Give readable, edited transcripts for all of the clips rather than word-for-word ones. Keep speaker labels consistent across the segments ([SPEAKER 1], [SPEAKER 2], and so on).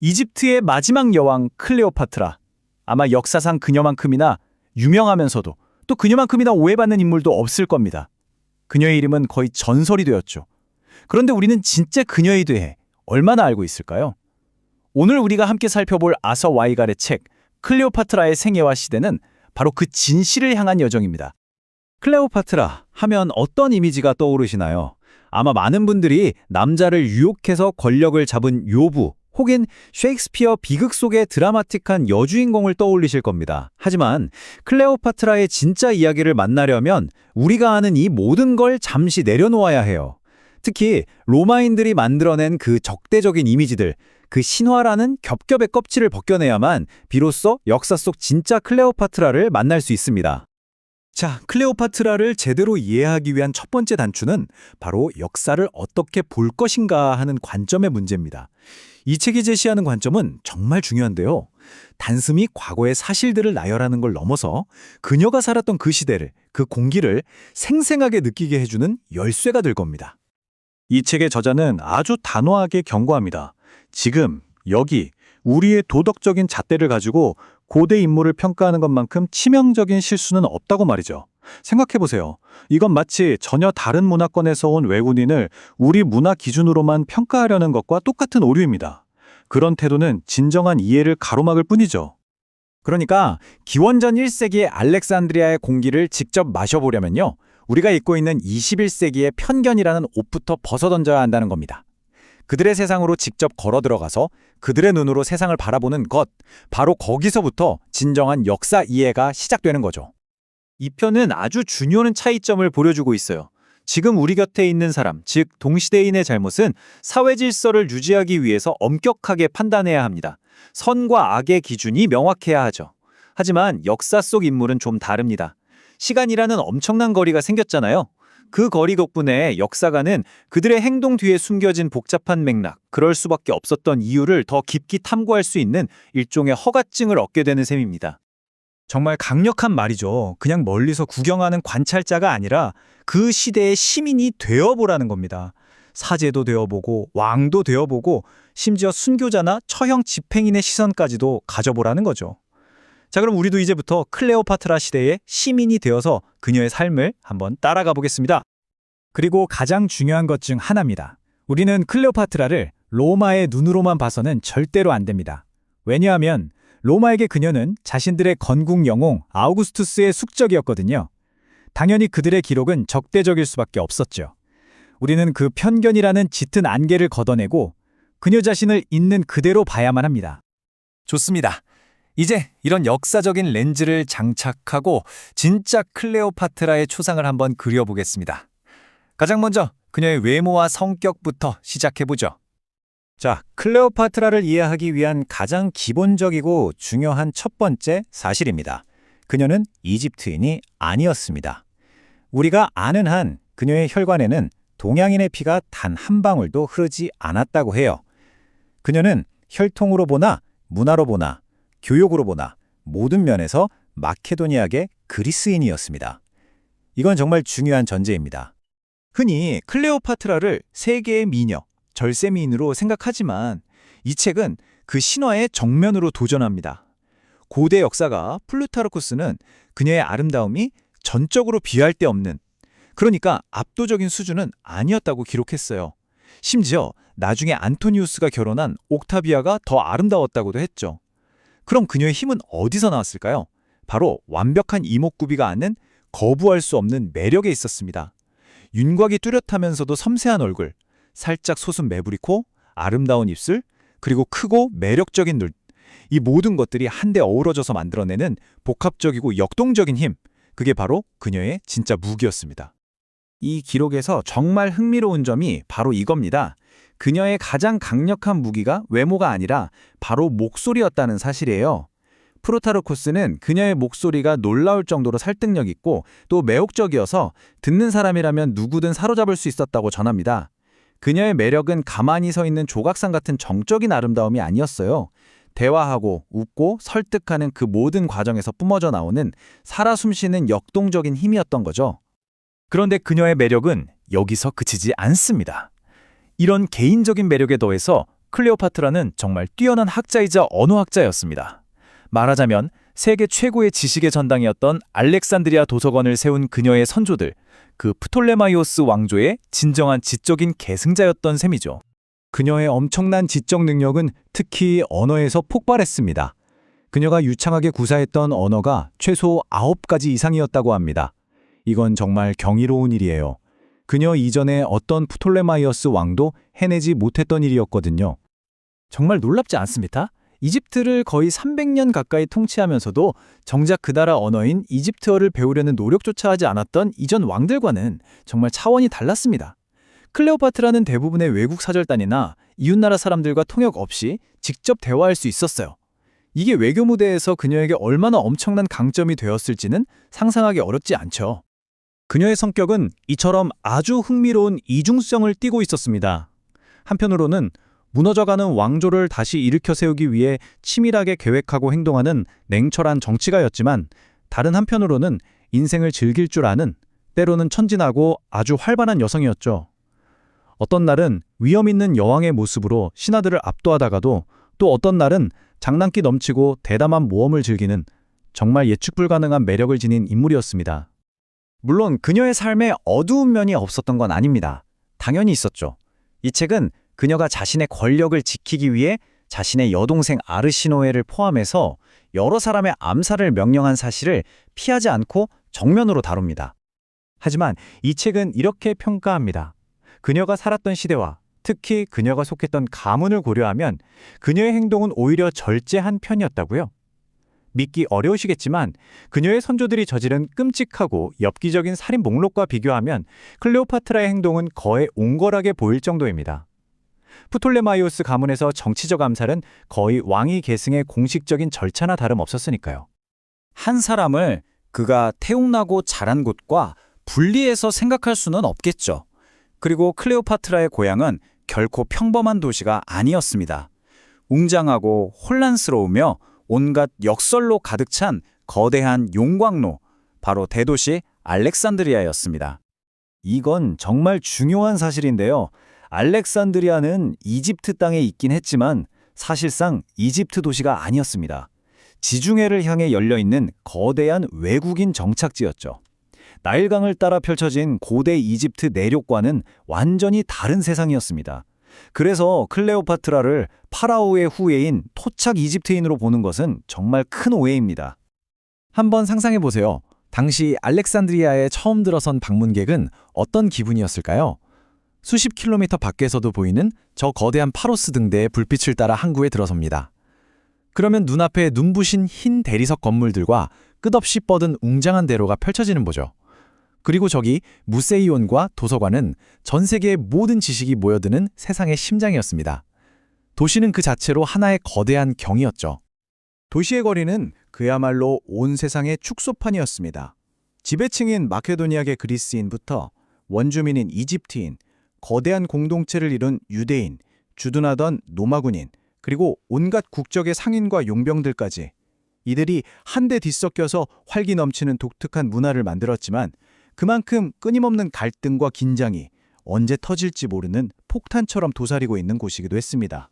[SPEAKER 1] 이집트의 마지막 여왕 클레오파트라. 아마 역사상 그녀만큼이나 유명하면서도 또 그녀만큼이나 오해받는 인물도 없을 겁니다. 그녀의 이름은 거의 전설이 되었죠. 그런데 우리는 진짜 그녀에 대해 얼마나 알고 있을까요? 오늘 우리가 함께 살펴볼 아서 와이갈의 책 클레오파트라의 생애와 시대는 바로 그 진실을 향한 여정입니다.
[SPEAKER 2] 클레오파트라 하면 어떤 이미지가 떠오르시나요? 아마 많은 분들이 남자를 유혹해서 권력을 잡은 요부 혹은 셰익스피어 비극 속의 드라마틱한 여주인공을 떠올리실 겁니다. 하지만 클레오파트라의 진짜 이야기를 만나려면 우리가 아는 이 모든 걸 잠시 내려놓아야 해요. 특히 로마인들이 만들어낸 그 적대적인 이미지들, 그 신화라는 겹겹의 껍질을 벗겨내야만 비로소 역사 속 진짜 클레오파트라를 만날 수 있습니다.
[SPEAKER 1] 자, 클레오파트라를 제대로 이해하기 위한 첫 번째 단추는 바로 역사를 어떻게 볼 것인가 하는 관점의 문제입니다. 이 책이 제시하는 관점은 정말 중요한데요. 단숨이 과거의 사실들을 나열하는 걸 넘어서 그녀가 살았던 그 시대를, 그 공기를 생생하게 느끼게 해주는 열쇠가 될 겁니다. 이 책의 저자는 아주 단호하게 경고합니다. 지금, 여기, 우리의 도덕적인 잣대를 가지고 고대 인물을 평가하는 것만큼 치명적인 실수는 없다고 말이죠. 생각해보세요. 이건 마치 전혀 다른 문화권에서 온 외국인을 우리 문화 기준으로만 평가하려는 것과 똑같은 오류입니다. 그런 태도는 진정한 이해를 가로막을 뿐이죠. 그러니까 기원전 1세기의 알렉산드리아의 공기를 직접 마셔보려면요. 우리가 입고 있는 21세기의 편견이라는 옷부터 벗어던져야 한다는 겁니다. 그들의 세상으로 직접 걸어 들어가서 그들의 눈으로 세상을 바라보는 것, 바로 거기서부터 진정한 역사 이해가 시작되는 거죠. 이 편은 아주 중요한 차이점을 보여주고 있어요. 지금 우리 곁에 있는 사람, 즉 동시대인의 잘못은 사회 질서를 유지하기 위해서 엄격하게 판단해야 합니다. 선과 악의 기준이 명확해야 하죠. 하지만 역사 속 인물은 좀 다릅니다. 시간이라는 엄청난 거리가 생겼잖아요. 그 거리 덕분에 역사가는 그들의 행동 뒤에 숨겨진 복잡한 맥락, 그럴 수밖에 없었던 이유를 더 깊이 탐구할 수 있는 일종의 허가증을 얻게 되는 셈입니다. 정말 강력한 말이죠. 그냥 멀리서 구경하는 관찰자가 아니라 그 시대의 시민이 되어보라는 겁니다. 사제도 되어보고 왕도 되어보고 심지어 순교자나 처형 집행인의 시선까지도 가져보라는 거죠. 자, 그럼 우리도 이제부터 클레오파트라 시대의 시민이 되어서 그녀의 삶을 한번 따라가 보겠습니다. 그리고 가장 중요한 것 중 하나입니다. 우리는 클레오파트라를 로마의 눈으로만 봐서는 절대로 안 됩니다. 왜냐하면 로마에게 그녀는 자신들의 건국 영웅 아우구스투스의 숙적이었거든요. 당연히 그들의 기록은 적대적일 수밖에 없었죠. 우리는 그 편견이라는 짙은 안개를 걷어내고 그녀 자신을 있는 그대로 봐야만 합니다. 좋습니다. 이제 이런 역사적인 렌즈를 장착하고 진짜 클레오파트라의 초상을 한번 그려보겠습니다. 가장 먼저 그녀의 외모와 성격부터 시작해보죠. 자, 클레오파트라를 이해하기 위한 가장 기본적이고 중요한 첫 번째 사실입니다. 그녀는 이집트인이 아니었습니다. 우리가 아는 한 그녀의 혈관에는 동양인의 피가 단 한 방울도 흐르지 않았다고 해요. 그녀는 혈통으로 보나 문화로 보나 교육으로 보나 모든 면에서 마케도니아계 그리스인이었습니다. 이건 정말 중요한 전제입니다. 흔히 클레오파트라를 세계의 미녀, 절세미인으로 생각하지만 이 책은 그 신화의 정면으로 도전합니다. 고대 역사가 플루타르쿠스는 그녀의 아름다움이 전적으로 비할 데 없는, 그러니까 압도적인 수준은 아니었다고 기록했어요. 심지어 나중에 안토니우스가 결혼한 옥타비아가 더 아름다웠다고도 했죠. 그럼 그녀의 힘은 어디서 나왔을까요? 바로 완벽한 이목구비가 아는 거부할 수 없는 매력에 있었습니다. 윤곽이 뚜렷하면서도 섬세한 얼굴, 살짝 솟은 매부리코, 아름다운 입술, 그리고 크고 매력적인 눈. 이 모든 것들이 한데 어우러져서 만들어내는 복합적이고 역동적인 힘. 그게 바로 그녀의 진짜 무기였습니다. 이 기록에서 정말 흥미로운 점이 바로 이겁니다. 그녀의 가장 강력한 무기가 외모가 아니라 바로 목소리였다는 사실이에요. 프루타르쿠스는 그녀의 목소리가 놀라울 정도로 설득력 있고 또 매혹적이어서 듣는 사람이라면 누구든 사로잡을 수 있었다고 전합니다. 그녀의 매력은 가만히 서 있는 조각상 같은 정적인 아름다움이 아니었어요. 대화하고 웃고 설득하는 그 모든 과정에서 뿜어져 나오는 살아 숨쉬는 역동적인 힘이었던 거죠. 그런데 그녀의 매력은 여기서 그치지 않습니다. 이런 개인적인 매력에 더해서
[SPEAKER 3] 클레오파트라는 정말 뛰어난 학자이자 언어학자였습니다. 말하자면 세계 최고의 지식의 전당이었던 알렉산드리아 도서관을 세운 그녀의 선조들, 그 프톨레마이오스 왕조의 진정한 지적인 계승자였던 셈이죠.
[SPEAKER 1] 그녀의 엄청난 지적 능력은 특히 언어에서 폭발했습니다. 그녀가 유창하게 구사했던 언어가 최소 9가지 이상이었다고 합니다. 이건 정말 경이로운 일이에요. 그녀 이전에 어떤 프톨레마이오스 왕도 해내지 못했던 일이었거든요.
[SPEAKER 3] 정말 놀랍지 않습니까? 이집트를 거의 300년 가까이 통치하면서도 정작 그 나라 언어인 이집트어를 배우려는 노력조차 하지 않았던 이전 왕들과는 정말 차원이 달랐습니다. 클레오파트라는 대부분의 외국 사절단이나 이웃나라 사람들과 통역 없이 직접 대화할 수 있었어요. 이게 외교 무대에서 그녀에게 얼마나 엄청난 강점이 되었을지는 상상하기 어렵지 않죠.
[SPEAKER 1] 그녀의 성격은 이처럼 아주 흥미로운 이중성을 띠고 있었습니다. 한편으로는 무너져가는 왕조를 다시 일으켜 세우기 위해 치밀하게 계획하고 행동하는 냉철한 정치가였지만, 다른 한편으로는 인생을 즐길 줄 아는, 때로는 천진하고 아주 활발한 여성이었죠. 어떤 날은 위험 있는 여왕의 모습으로 신하들을 압도하다가도, 또 어떤 날은 장난기 넘치고 대담한 모험을 즐기는 정말 예측 불가능한 매력을 지닌 인물이었습니다.
[SPEAKER 2] 물론 그녀의 삶에 어두운 면이 없었던 건 아닙니다. 당연히 있었죠. 이 책은 그녀가 자신의 권력을 지키기 위해 자신의 여동생 아르시노에를 포함해서 여러 사람의 암살을 명령한 사실을 피하지 않고 정면으로 다룹니다. 하지만 이 책은 이렇게 평가합니다. 그녀가 살았던 시대와 특히 그녀가 속했던 가문을 고려하면 그녀의 행동은 오히려 절제한 편이었다고요. 믿기 어려우시겠지만 그녀의 선조들이 저지른 끔찍하고 엽기적인 살인 목록과 비교하면 클레오파트라의 행동은 거의 옹골하게 보일 정도입니다. 프톨레마이오스 가문에서 정치적 암살은 거의 왕위 계승의 공식적인 절차나 다름없었으니까요. 한 사람을 그가 태웅나고 자란 곳과 분리해서 생각할 수는 없겠죠. 그리고 클레오파트라의 고향은 결코 평범한 도시가 아니었습니다. 웅장하고 혼란스러우며 온갖 역설로 가득 찬 거대한 용광로, 바로 대도시 알렉산드리아였습니다. 이건 정말 중요한 사실인데요. 알렉산드리아는 이집트 땅에 있긴 했지만 사실상 이집트 도시가 아니었습니다. 지중해를 향해 열려있는 거대한 외국인 정착지였죠. 나일강을 따라 펼쳐진 고대 이집트 내륙과는 완전히 다른 세상이었습니다. 그래서 클레오파트라를 파라오의 후예인 토착 이집트인으로 보는 것은 정말 큰 오해입니다.
[SPEAKER 3] 한번 상상해 보세요. 당시 알렉산드리아에 처음 들어선 방문객은 어떤 기분이었을까요? 수십 킬로미터 밖에서도 보이는 저 거대한 파로스 등대의 불빛을 따라 항구에 들어섭니다. 그러면 눈앞에 눈부신 흰 대리석 건물들과 끝없이 뻗은 웅장한 대로가 펼쳐지는 보죠. 그리고 저기 무세이온과 도서관은 전 세계의 모든 지식이 모여드는 세상의 심장이었습니다. 도시는 그 자체로 하나의 거대한 경이었죠.
[SPEAKER 1] 도시의 거리는 그야말로 온 세상의 축소판이었습니다. 지배층인 마케도니아계 그리스인부터 원주민인 이집트인, 거대한 공동체를 이룬 유대인, 주둔하던 노마군인, 그리고 온갖 국적의 상인과 용병들까지, 이들이 한데 뒤섞여서 활기 넘치는 독특한 문화를 만들었지만 그만큼 끊임없는 갈등과 긴장이 언제 터질지 모르는 폭탄처럼 도사리고 있는 곳이기도 했습니다.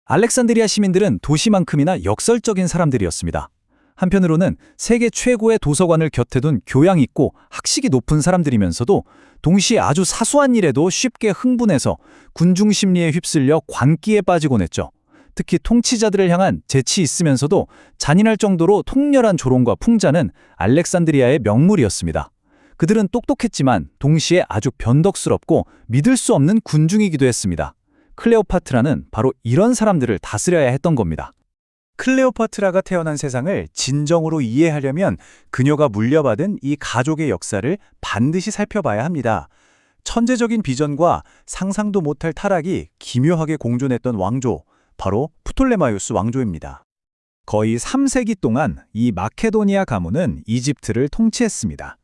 [SPEAKER 3] 알렉산드리아 시민들은 도시만큼이나 역설적인 사람들이었습니다. 한편으로는 세계 최고의 도서관을 곁에 둔 교양 있고 학식이 높은 사람들이면서도 동시에 아주 사소한 일에도 쉽게 흥분해서 군중 심리에 휩쓸려 관기에 빠지곤 했죠. 특히 통치자들을 향한 재치 있으면서도 잔인할 정도로 통렬한 조롱과 풍자는 알렉산드리아의 명물이었습니다. 그들은 똑똑했지만 동시에 아주 변덕스럽고 믿을 수 없는 군중이기도 했습니다. 클레오파트라는 바로 이런 사람들을 다스려야 했던 겁니다.
[SPEAKER 1] 클레오파트라가 태어난 세상을 진정으로 이해하려면 그녀가 물려받은 이 가족의 역사를 반드시 살펴봐야 합니다. 천재적인 비전과 상상도 못할 타락이 기묘하게 공존했던 왕조, 바로 프톨레마이오스 왕조입니다.
[SPEAKER 3] 거의 3세기 동안 이 마케도니아 가문은 이집트를 통치했습니다.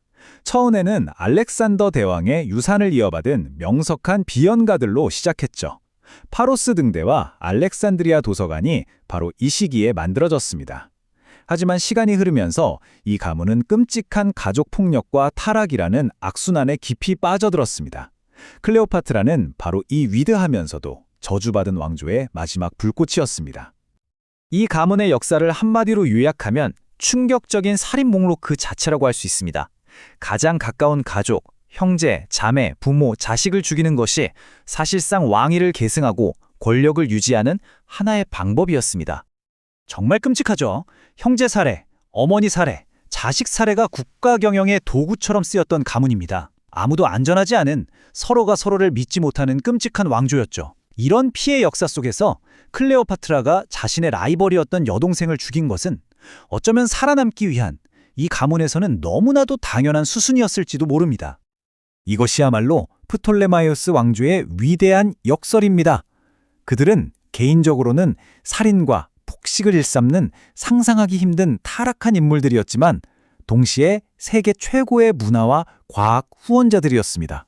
[SPEAKER 3] 처음에는 알렉산더 대왕의 유산을 이어받은 명석한 비연가들로 시작했죠. 파로스 등대와 알렉산드리아 도서관이 바로 이 시기에 만들어졌습니다. 하지만 시간이 흐르면서 이 가문은 끔찍한 가족 폭력과 타락이라는 악순환에 깊이 빠져들었습니다. 클레오파트라는 바로 이 위대하면서도 저주받은 왕조의 마지막 불꽃이었습니다. 이 가문의 역사를 한마디로 요약하면 충격적인 살인 목록 그 자체라고 할 수 있습니다. 가장 가까운 가족, 형제, 자매, 부모, 자식을 죽이는 것이 사실상 왕위를 계승하고 권력을 유지하는 하나의 방법이었습니다. 정말 끔찍하죠. 형제 살해, 어머니 살해, 자식 살해가 국가 경영의 도구처럼 쓰였던 가문입니다. 아무도 안전하지 않은, 서로가 서로를 믿지 못하는 끔찍한 왕조였죠. 이런 피해 역사 속에서 클레오파트라가 자신의 라이벌이었던 여동생을 죽인 것은 어쩌면 살아남기 위한, 이 가문에서는 너무나도 당연한 수순이었을지도 모릅니다. 이것이야말로 프톨레마이오스 왕조의 위대한 역설입니다. 그들은 개인적으로는 살인과 폭식을 일삼는 상상하기 힘든 타락한 인물들이었지만 동시에 세계 최고의 문화와 과학 후원자들이었습니다.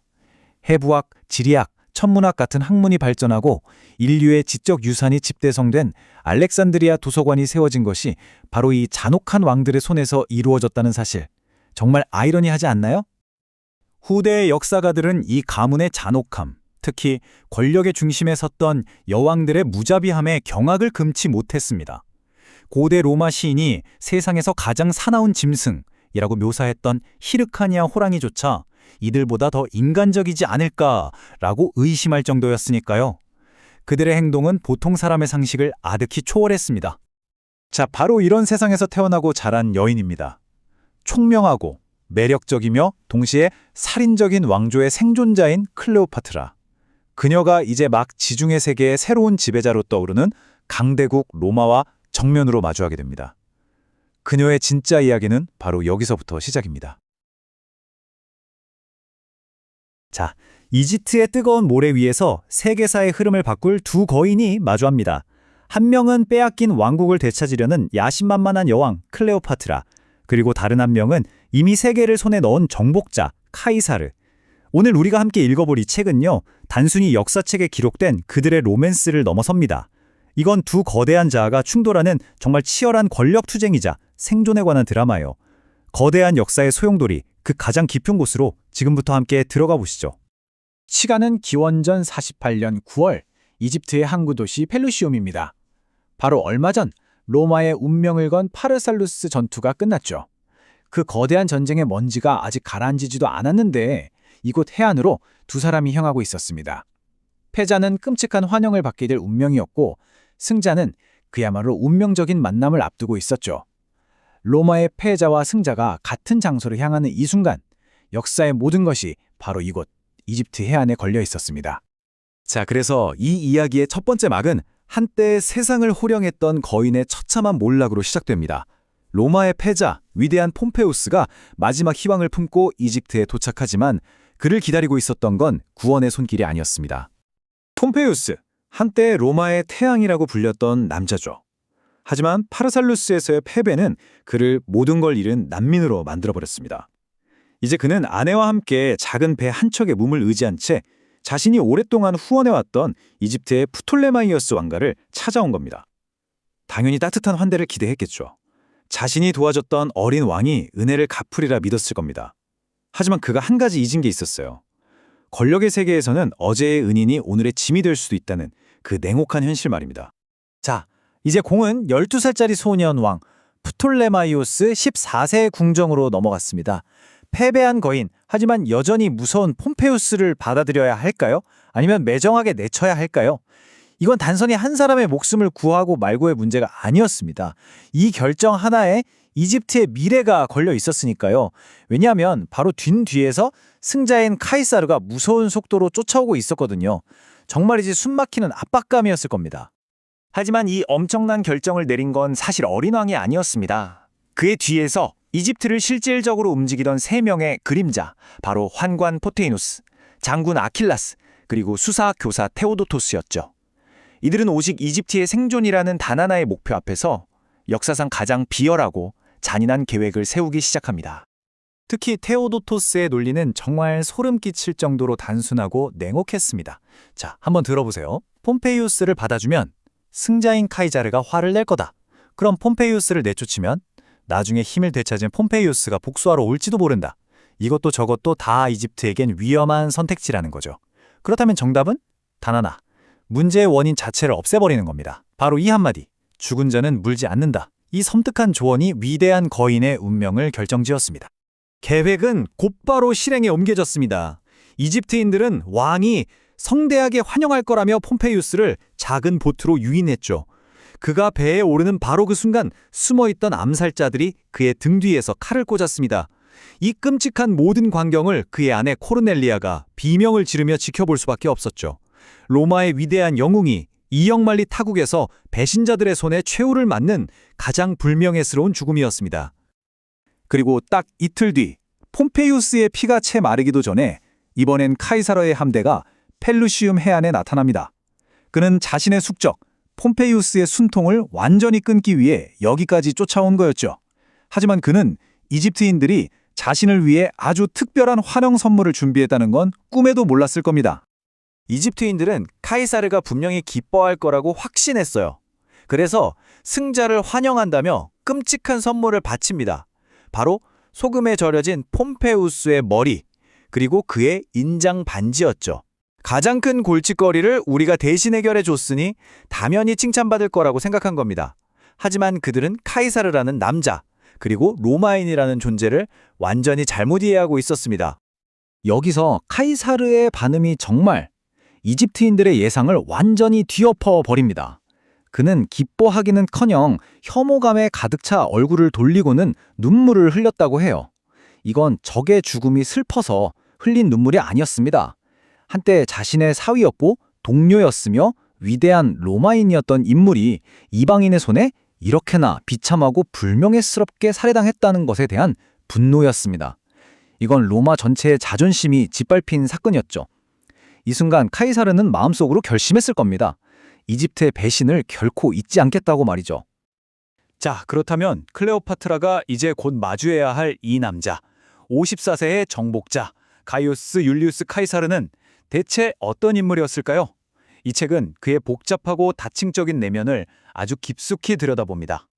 [SPEAKER 3] 해부학, 지리학, 천문학 같은 학문이 발전하고 인류의 지적 유산이 집대성된 알렉산드리아 도서관이 세워진 것이 바로 이 잔혹한 왕들의 손에서 이루어졌다는 사실, 정말 아이러니하지 않나요? 후대의 역사가들은 이 가문의 잔혹함, 특히 권력의 중심에 섰던 여왕들의 무자비함에 경악을 금치 못했습니다. 고대 로마 시인이 세상에서 가장 사나운 짐승이라고 묘사했던 히르카니아 호랑이조차 이들보다 더 인간적이지 않을까라고 의심할 정도였으니까요. 그들의 행동은 보통 사람의 상식을 아득히 초월했습니다. 자, 바로 이런 세상에서 태어나고 자란 여인입니다. 총명하고 매력적이며 동시에 살인적인 왕조의 생존자인 클레오파트라. 그녀가 이제 막 지중해 세계의 새로운 지배자로 떠오르는 강대국 로마와 정면으로 마주하게 됩니다. 그녀의 진짜 이야기는 바로 여기서부터 시작입니다. 자, 이집트의 뜨거운 모래 위에서 세계사의 흐름을 바꿀 두 거인이 마주합니다. 한 명은 빼앗긴 왕국을 되찾으려는 야심만만한 여왕 클레오파트라, 그리고 다른 한 명은 이미 세계를 손에 넣은 정복자 카이사르. 오늘 우리가 함께 읽어볼 이 책은요, 단순히 역사책에 기록된 그들의 로맨스를 넘어섭니다. 이건 두 거대한 자아가 충돌하는 정말 치열한 권력 투쟁이자 생존에 관한 드라마예요. 거대한 역사의 소용돌이, 그 가장 깊은 곳으로 지금부터 함께 들어가 보시죠. 시간은 기원전 48년 9월, 이집트의 항구 도시 펠루시움입니다. 바로 얼마 전 로마의 운명을 건 파르살루스 전투가 끝났죠. 그 거대한 전쟁의 먼지가 아직 가라앉지도 않았는데 이곳 해안으로 두 사람이 향하고 있었습니다. 패자는 끔찍한 환영을 받게 될 운명이었고 승자는 그야말로 운명적인 만남을 앞두고 있었죠. 로마의 패자와 승자가 같은 장소를 향하는 이 순간, 역사의 모든 것이 바로 이곳 이집트 해안에 걸려 있었습니다. 자, 그래서 이 이야기의 첫 번째 막은 한때 세상을 호령했던 거인의 처참한 몰락으로 시작됩니다. 로마의 패자, 위대한 폼페우스가 마지막 희망을 품고 이집트에 도착하지만 그를 기다리고 있었던 건 구원의 손길이 아니었습니다. 폼페우스, 한때 로마의 태양이라고 불렸던 남자죠. 하지만 파르살루스에서의 패배는 그를 모든 걸 잃은 난민으로 만들어버렸습니다. 이제 그는 아내와 함께 작은 배 한 척의 몸을 의지한 채 자신이 오랫동안 후원해왔던 이집트의 프톨레마이오스 왕가를 찾아온 겁니다. 당연히 따뜻한 환대를 기대했겠죠. 자신이 도와줬던 어린 왕이 은혜를 갚으리라 믿었을 겁니다. 하지만 그가 한 가지 잊은 게 있었어요. 권력의 세계에서는 어제의 은인이 오늘의 짐이 될 수도 있다는 그 냉혹한 현실 말입니다. 자, 이제 공은 12살짜리 소년 왕 프톨레마이오스 14세의 궁정으로 넘어갔습니다. 패배한 거인, 하지만 여전히 무서운 폼페우스를 받아들여야 할까요? 아니면 매정하게 내쳐야 할까요? 이건 단순히 한 사람의 목숨을 구하고 말고의 문제가 아니었습니다. 이 결정 하나에 이집트의 미래가 걸려 있었으니까요. 왜냐하면 바로 뒤에서 승자인 카이사르가 무서운 속도로 쫓아오고 있었거든요. 정말이지 숨막히는 압박감이었을 겁니다. 하지만 이 엄청난 결정을 내린 건 사실 어린 왕이 아니었습니다. 그의 뒤에서 이집트를 실질적으로 움직이던 3명의 그림자, 바로 환관 포테이누스, 장군 아킬라스, 그리고 수사 교사 테오도토스였죠. 이들은 오직 이집트의 생존이라는 단 하나의 목표 앞에서 역사상 가장 비열하고 잔인한 계획을 세우기 시작합니다. 특히 테오도토스의 논리는 정말 소름 끼칠 정도로 단순하고 냉혹했습니다. 자, 한번 들어보세요. 폼페이우스를 받아주면 승자인 카이자르가 화를 낼 거다. 그럼 폼페이우스를 내쫓으면 나중에 힘을 되찾은 폼페이우스가 복수하러 올지도 모른다. 이것도 저것도 다 이집트에겐 위험한 선택지라는 거죠. 그렇다면 정답은 단 하나. 문제의 원인 자체를 없애버리는 겁니다. 바로 이 한마디, 죽은 자는 물지 않는다. 이 섬뜩한 조언이 위대한 거인의 운명을 결정지었습니다. 계획은 곧바로 실행에 옮겨졌습니다. 이집트인들은 왕이 성대하게 환영할 거라며 폼페이우스를 작은 보트로 유인했죠. 그가 배에 오르는 바로 그 순간 숨어있던 암살자들이 그의 등 뒤에서 칼을 꽂았습니다. 이 끔찍한 모든 광경을 그의 아내 코르넬리아가 비명을 지르며 지켜볼 수밖에 없었죠. 로마의 위대한 영웅이 이역만리 타국에서 배신자들의 손에 최후를 맞는 가장 불명예스러운 죽음이었습니다. 그리고 딱 이틀 뒤 폼페이우스의 피가 채 마르기도 전에 이번엔 카이사르의 함대가 펠루시움 해안에 나타납니다. 그는 자신의 숙적 폼페이우스의 순통을 완전히 끊기 위해 여기까지 쫓아온 거였죠. 하지만 그는 이집트인들이 자신을 위해 아주 특별한 환영 선물을 준비했다는 건 꿈에도 몰랐을 겁니다. 이집트인들은 카이사르가 분명히 기뻐할 거라고 확신했어요. 그래서 승자를 환영한다며 끔찍한 선물을 바칩니다. 바로 소금에 절여진 폼페우스의 머리, 그리고 그의 인장 반지였죠. 가장 큰 골칫거리를 우리가 대신 해결해 줬으니 당연히 칭찬받을 거라고 생각한 겁니다. 하지만 그들은 카이사르라는 남자, 그리고 로마인이라는 존재를 완전히 잘못 이해하고 있었습니다. 여기서 카이사르의 반응이 정말 이집트인들의 예상을 완전히 뒤엎어 버립니다. 그는 기뻐하기는커녕 혐오감에 가득 차 얼굴을 돌리고는 눈물을 흘렸다고 해요. 이건 적의 죽음이 슬퍼서 흘린 눈물이 아니었습니다. 한때 자신의 사위였고 동료였으며 위대한 로마인이었던 인물이 이방인의 손에 이렇게나 비참하고 불명예스럽게 살해당했다는 것에 대한 분노였습니다. 이건 로마 전체의 자존심이 짓밟힌 사건이었죠. 이 순간 카이사르는 마음속으로 결심했을 겁니다. 이집트의 배신을 결코 잊지 않겠다고 말이죠. 자, 그렇다면 클레오파트라가 이제 곧 마주해야 할 이 남자, 54세의 정복자 가이우스 율리우스 카이사르는 대체 어떤 인물이었을까요? 이 책은 그의 복잡하고 다층적인 내면을 아주 깊숙이 들여다봅니다.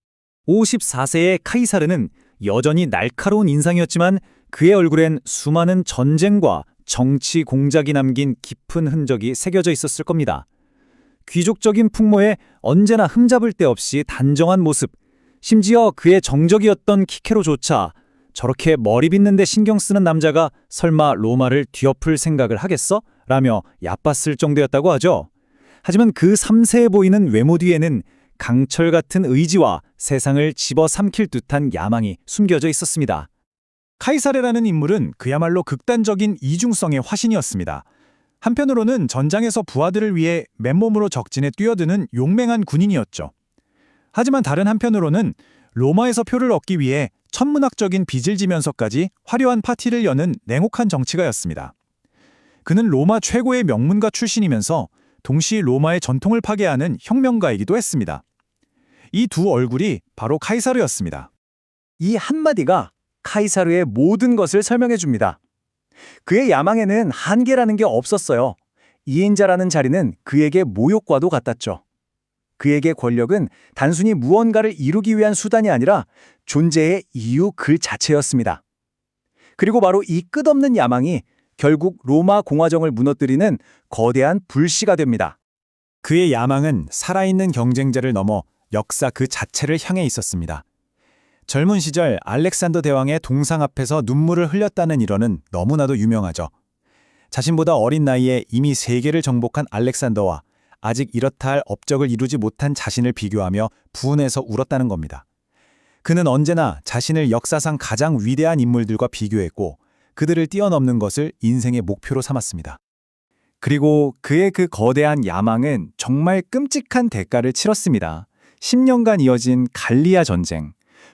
[SPEAKER 3] 54세의 카이사르는 여전히 날카로운 인상이었지만 그의 얼굴엔 수많은 전쟁과 정치 공작이 남긴 깊은 흔적이 새겨져 있었을 겁니다. 귀족적인 풍모에 언제나 흠잡을 데 없이 단정한 모습, 심지어 그의 정적이었던 키케로조차 저렇게 머리 빗는 데 신경 쓰는 남자가 설마 로마를 뒤엎을 생각을 하겠어? 라며 얕봤을 정도였다고 하죠. 하지만 그 삼세해 보이는 외모 뒤에는 강철 같은 의지와 세상을 집어삼킬 듯한 야망이 숨겨져 있었습니다. 카이사르라는 인물은 그야말로 극단적인 이중성의 화신이었습니다. 한편으로는 전장에서 부하들을 위해 맨몸으로 적진에 뛰어드는 용맹한 군인이었죠. 하지만 다른 한편으로는 로마에서 표를 얻기 위해 천문학적인 빚을 지면서까지 화려한 파티를 여는 냉혹한 정치가였습니다. 그는 로마 최고의 명문가 출신이면서 동시에 로마의 전통을 파괴하는 혁명가이기도 했습니다. 이 두 얼굴이 바로 카이사르였습니다. 이 한마디가 카이사르의 모든 것을 설명해 줍니다. 그의 야망에는 한계라는 게 없었어요. 이인자라는 자리는 그에게 모욕과도 같았죠. 그에게 권력은 단순히 무언가를 이루기 위한 수단이 아니라 존재의 이유 그 자체였습니다. 그리고 바로 이 끝없는 야망이 결국 로마 공화정을 무너뜨리는 거대한 불씨가 됩니다. 그의 야망은 살아있는 경쟁자를 넘어 역사 그 자체를 향해 있었습니다. 젊은 시절 알렉산더 대왕의 동상 앞에서 눈물을 흘렸다는 일화는 너무나도 유명하죠. 자신보다 어린 나이에 이미 세계를 정복한 알렉산더와 아직 이렇다 할 업적을 이루지 못한 자신을 비교하며 분해서 울었다는 겁니다. 그는 언제나 자신을 역사상 가장 위대한 인물들과 비교했고 그들을 뛰어넘는 것을 인생의 목표로 삼았습니다. 그리고 그의 그 거대한 야망은 정말 끔찍한 대가를 치렀습니다. 10년간 이어진 갈리아 전쟁.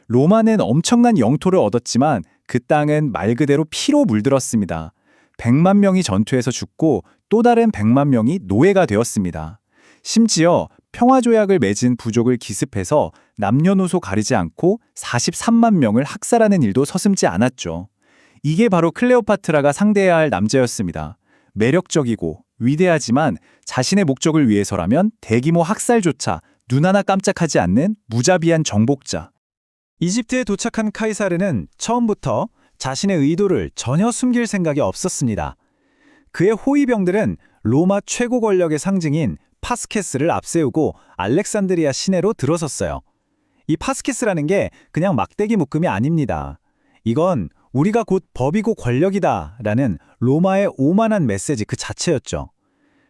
[SPEAKER 3] 로마는 엄청난 영토를 얻었지만 그 땅은 말 그대로 피로 물들었습니다. 100만 명이 전투에서 죽고 또 다른 100만 명이 노예가 되었습니다. 심지어 평화조약을 맺은 부족을 기습해서 남녀노소 가리지 않고 43만 명을 학살하는 일도 서슴지 않았죠. 이게 바로 클레오파트라가 상대해야 할 남자였습니다. 매력적이고 위대하지만 자신의 목적을 위해서라면 대규모 학살조차 눈 하나 깜짝하지 않는 무자비한 정복자. 이집트에 도착한 카이사르는 처음부터 자신의 의도를 전혀 숨길 생각이 없었습니다. 그의 호위병들은 로마 최고 권력의 상징인 파스케스를 앞세우고 알렉산드리아 시내로 들어섰어요. 이 파스케스라는 게 그냥 막대기 묶음이 아닙니다. 이건 우리가 곧 법이고 권력이다라는 로마의 오만한 메시지 그 자체였죠.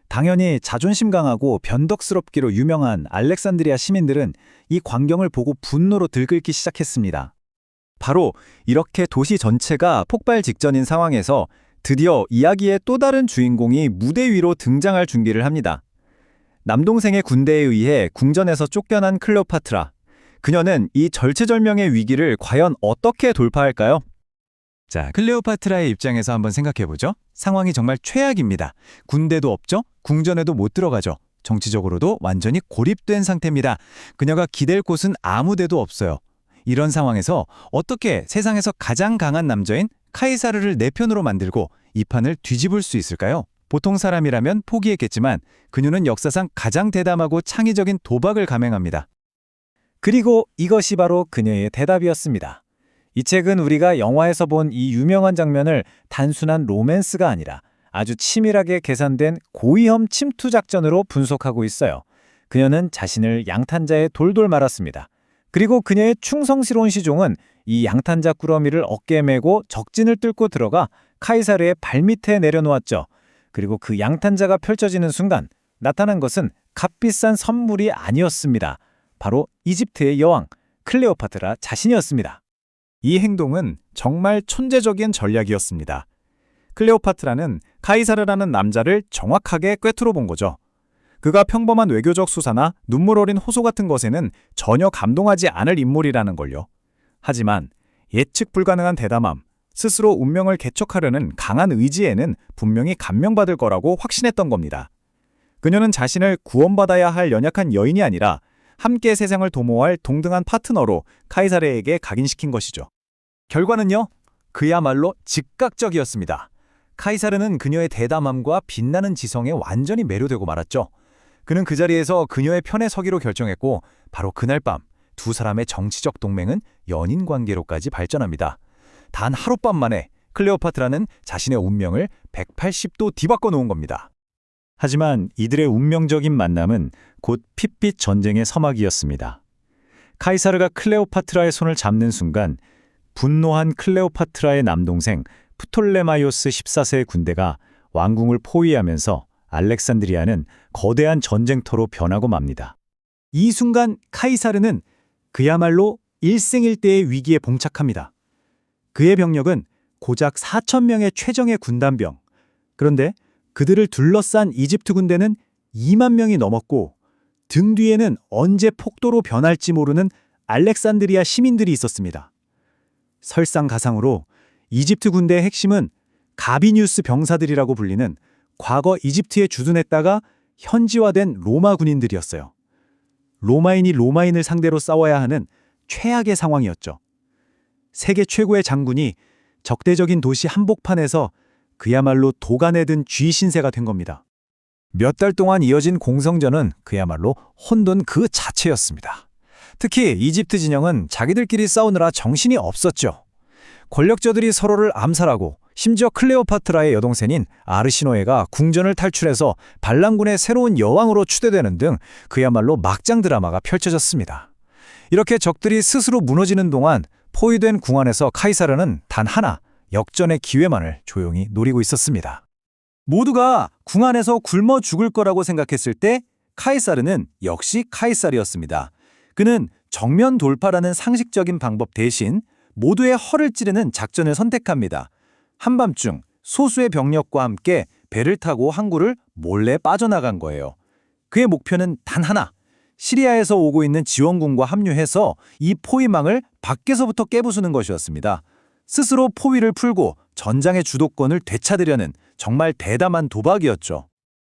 [SPEAKER 3] 당연히 자존심 강하고 변덕스럽기로 유명한 알렉산드리아 시민들은 이 광경을 보고 분노로 들끓기 시작했습니다. 바로 이렇게 도시 전체가 폭발 직전인 상황에서 드디어 이야기의 또 다른 주인공이 무대 위로 등장할 준비를 합니다. 남동생의 군대에 의해 궁전에서 쫓겨난 클레오파트라. 그녀는 이 절체절명의 위기를 과연 어떻게 돌파할까요?
[SPEAKER 1] 자, 클레오파트라의 입장에서 한번 생각해보죠. 상황이 정말 최악입니다. 군대도 없죠? 궁전에도 못 들어가죠. 정치적으로도 완전히 고립된 상태입니다. 그녀가 기댈 곳은 아무 데도 없어요. 이런 상황에서 어떻게 세상에서 가장 강한 남자인 카이사르를 내 편으로 만들고 이 판을 뒤집을 수 있을까요? 보통 사람이라면 포기했겠지만 그녀는 역사상 가장 대담하고 창의적인 도박을 감행합니다.
[SPEAKER 3] 그리고 이것이 바로 그녀의 대답이었습니다. 이 책은 우리가 영화에서 본 이 유명한 장면을 단순한 로맨스가 아니라 아주 치밀하게 계산된 고위험 침투 작전으로 분석하고 있어요. 그녀는 자신을 양탄자에 돌돌 말았습니다. 그리고 그녀의 충성스러운 시종은 이 양탄자 꾸러미를 어깨에 메고 적진을 뚫고 들어가 카이사르의 발밑에 내려놓았죠. 그리고 그 양탄자가 펼쳐지는 순간 나타난 것은 값비싼 선물이 아니었습니다. 바로 이집트의 여왕 클레오파트라 자신이었습니다.
[SPEAKER 1] 이 행동은 정말 천재적인 전략이었습니다. 클레오파트라는 카이사르라는 남자를 정확하게 꿰뚫어 본 거죠. 그가 평범한 외교적 수사나 눈물 어린 호소 같은 것에는 전혀 감동하지 않을 인물이라는 걸요. 하지만 예측 불가능한 대담함, 스스로 운명을 개척하려는 강한 의지에는 분명히 감명받을 거라고 확신했던 겁니다. 그녀는 자신을 구원받아야 할 연약한 여인이 아니라 함께 세상을 도모할 동등한 파트너로 카이사르에게 각인시킨 것이죠. 결과는요, 그야말로 즉각적이었습니다. 카이사르는 그녀의 대담함과 빛나는 지성에 완전히 매료되고 말았죠. 그는 그 자리에서 그녀의 편에 서기로 결정했고 바로 그날 밤 두 사람의 정치적 동맹은 연인 관계로까지 발전합니다. 단 하룻밤 만에 클레오파트라는 자신의 운명을 180도 뒤바꿔 놓은 겁니다.
[SPEAKER 3] 하지만 이들의 운명적인 만남은 곧 핏빛 전쟁의 서막이었습니다. 카이사르가 클레오파트라의 손을 잡는 순간 분노한 클레오파트라의 남동생 프톨레마이오스 14세의 군대가 왕궁을 포위하면서 알렉산드리아는 거대한 전쟁터로 변하고 맙니다.
[SPEAKER 1] 이 순간 카이사르는 그야말로 일생일대의 위기에 봉착합니다. 그의 병력은 고작 4,000명의 최정예 군단병. 그런데 그들을 둘러싼 이집트 군대는 2만 명이 넘었고 등 뒤에는 언제 폭도로 변할지 모르는 알렉산드리아 시민들이 있었습니다. 설상가상으로 이집트 군대의 핵심은 가비뉴스 병사들이라고 불리는 과거 이집트에 주둔했다가 현지화된 로마 군인들이었어요. 로마인이 로마인을 상대로 싸워야 하는 최악의 상황이었죠. 세계 최고의 장군이 적대적인 도시 한복판에서 그야말로 도간에 든 쥐 신세가 된 겁니다.
[SPEAKER 3] 몇 달 동안 이어진 공성전은 그야말로 혼돈 그 자체였습니다. 특히 이집트 진영은 자기들끼리 싸우느라 정신이 없었죠. 권력자들이 서로를 암살하고 심지어 클레오파트라의 여동생인 아르시노에가 궁전을 탈출해서 반란군의 새로운 여왕으로 추대되는 등 그야말로 막장 드라마가 펼쳐졌습니다. 이렇게 적들이 스스로 무너지는 동안 포위된 궁 안에서 카이사르는 단 하나, 역전의 기회만을 조용히 노리고 있었습니다.
[SPEAKER 1] 모두가 궁 안에서 굶어 죽을 거라고 생각했을 때 카이사르는 역시 카이사르였습니다. 그는 정면 돌파라는 상식적인 방법 대신 모두의 허를 찌르는 작전을 선택합니다. 한밤중 소수의 병력과 함께 배를 타고 항구를 몰래 빠져나간 거예요. 그의 목표는 단 하나, 시리아에서 오고 있는 지원군과 합류해서 이 포위망을 밖에서부터 깨부수는 것이었습니다. 스스로 포위를 풀고 전장의 주도권을 되찾으려는 정말 대담한 도박이었죠.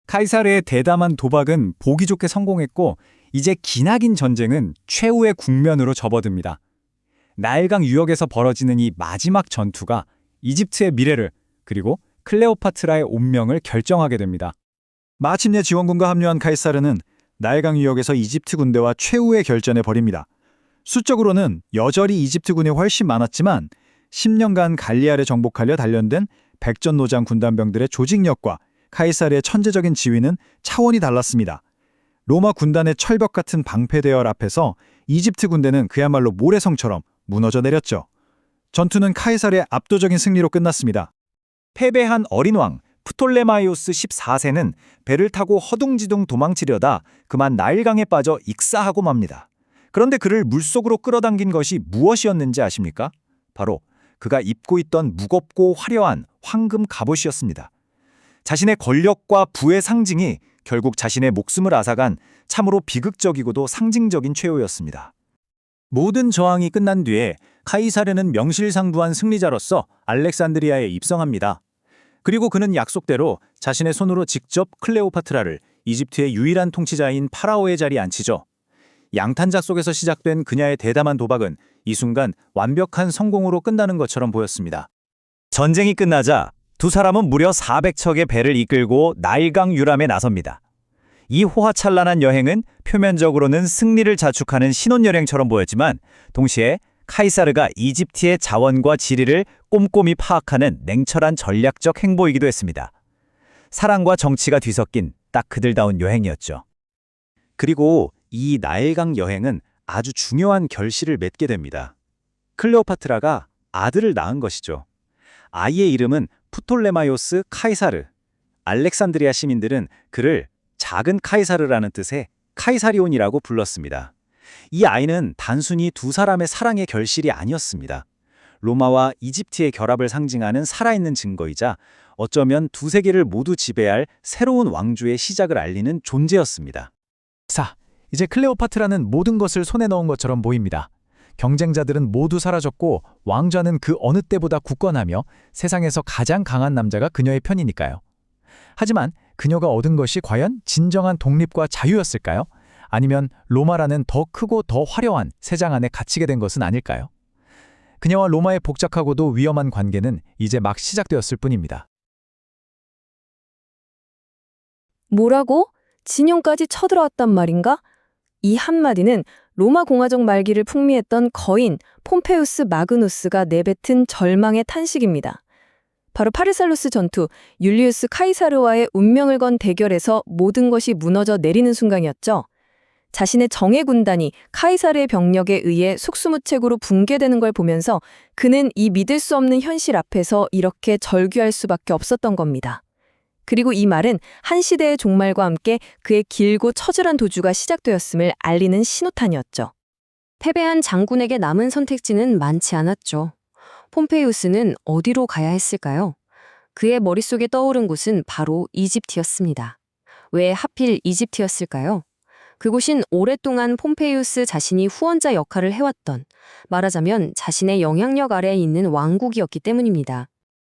[SPEAKER 3] 카이사르의 대담한 도박은 보기 좋게 성공했고 이제 기나긴 전쟁은 최후의 국면으로 접어듭니다. 나일강 유역에서 벌어지는 이 마지막 전투가 이집트의 미래를 그리고 클레오파트라의 운명을 결정하게 됩니다.
[SPEAKER 1] 마침내 지원군과 합류한 카이사르는 나일강 유역에서 이집트 군대와 최후의 결전에 벌입니다. 수적으로는 여전히 이집트군이 훨씬 많았지만 10년간 갈리아를 정복하려 단련된 백전노장 군단병들의 조직력과 카이사르의 천재적인 지휘는 차원이 달랐습니다.
[SPEAKER 3] 로마 군단의 철벽 같은 방패대열 앞에서 이집트 군대는 그야말로 모래성처럼 무너져 내렸죠. 전투는 카이사르의 압도적인 승리로 끝났습니다.
[SPEAKER 1] 패배한 어린 왕 프톨레마이오스 14세는 배를 타고 허둥지둥 도망치려다 그만 나일강에 빠져 익사하고 맙니다. 그런데 그를 물속으로 끌어당긴 것이 무엇이었는지 아십니까? 바로 그가 입고 있던 무겁고 화려한 황금 갑옷이었습니다. 자신의 권력과 부의 상징이 결국 자신의 목숨을 앗아간 참으로 비극적이고도 상징적인 최후였습니다. 모든 저항이 끝난 뒤에 카이사르는 명실상부한 승리자로서 알렉산드리아에 입성합니다. 그리고 그는 약속대로 자신의 손으로 직접 클레오파트라를 이집트의 유일한 통치자인 파라오의 자리에 앉히죠. 양탄작 속에서 시작된 그녀의 대담한 도박은 이 순간 완벽한 성공으로 끝나는 것처럼 보였습니다.
[SPEAKER 2] 전쟁이 끝나자 두 사람은 무려 400척의 배를 이끌고 나일강 유람에 나섭니다. 이 호화찬란한 여행은 표면적으로는 승리를 자축하는 신혼여행처럼 보였지만 동시에 카이사르가 이집트의 자원과 지리를 꼼꼼히 파악하는 냉철한 전략적 행보이기도 했습니다. 사랑과 정치가 뒤섞인 딱 그들다운 여행이었죠. 그리고 이 나일강 여행은 아주 중요한 결실을 맺게 됩니다. 클레오파트라가 아들을 낳은 것이죠. 아이의 이름은 프톨레마이오스 카이사르. 알렉산드리아 시민들은 그를 작은 카이사르라는 뜻의 카이사리온이라고 불렀습니다. 이 아이는 단순히 두 사람의 사랑의 결실이 아니었습니다. 로마와 이집트의 결합을 상징하는 살아있는 증거이자 어쩌면 두 세계를 모두 지배할 새로운 왕조의 시작을 알리는 존재였습니다.
[SPEAKER 3] 자, 이제 클레오파트라는 모든 것을 손에 넣은 것처럼 보입니다. 경쟁자들은 모두 사라졌고 왕좌는 그 어느 때보다 굳건하며 세상에서 가장 강한 남자가 그녀의 편이니까요. 하지만 그녀가 얻은 것이 과연 진정한 독립과 자유였을까요? 아니면 로마라는 더 크고 더 화려한 세상 안에 갇히게 된 것은 아닐까요? 그녀와 로마의 복잡하고도 위험한 관계는 이제 막 시작되었을 뿐입니다.
[SPEAKER 4] 뭐라고? 진영까지 쳐들어왔단 말인가? 이 한마디는 로마 공화정 말기를 풍미했던 거인 폼페우스 마그누스가 내뱉은 절망의 탄식입니다. 바로 파르살루스 전투, 율리우스 카이사르와의 운명을 건 대결에서 모든 것이 무너져 내리는 순간이었죠. 자신의 정예 군단이 카이사르의 병력에 의해 속수무책으로 붕괴되는 걸 보면서 그는 이 믿을 수 없는 현실 앞에서 이렇게 절규할 수밖에 없었던 겁니다. 그리고 이 말은 한 시대의 종말과 함께 그의 길고 처절한 도주가 시작되었음을 알리는 신호탄이었죠. 패배한 장군에게 남은 선택지는 많지 않았죠. 폼페이우스는 어디로 가야 했을까요? 그의 머릿속에 떠오른 곳은 바로 이집트였습니다. 왜 하필 이집트였을까요? 그곳인 오랫동안 폼페이우스 자신이 후원자 역할을 해왔던, 말하자면 자신의 영향력 아래에 있는 왕국이었기 때문입니다.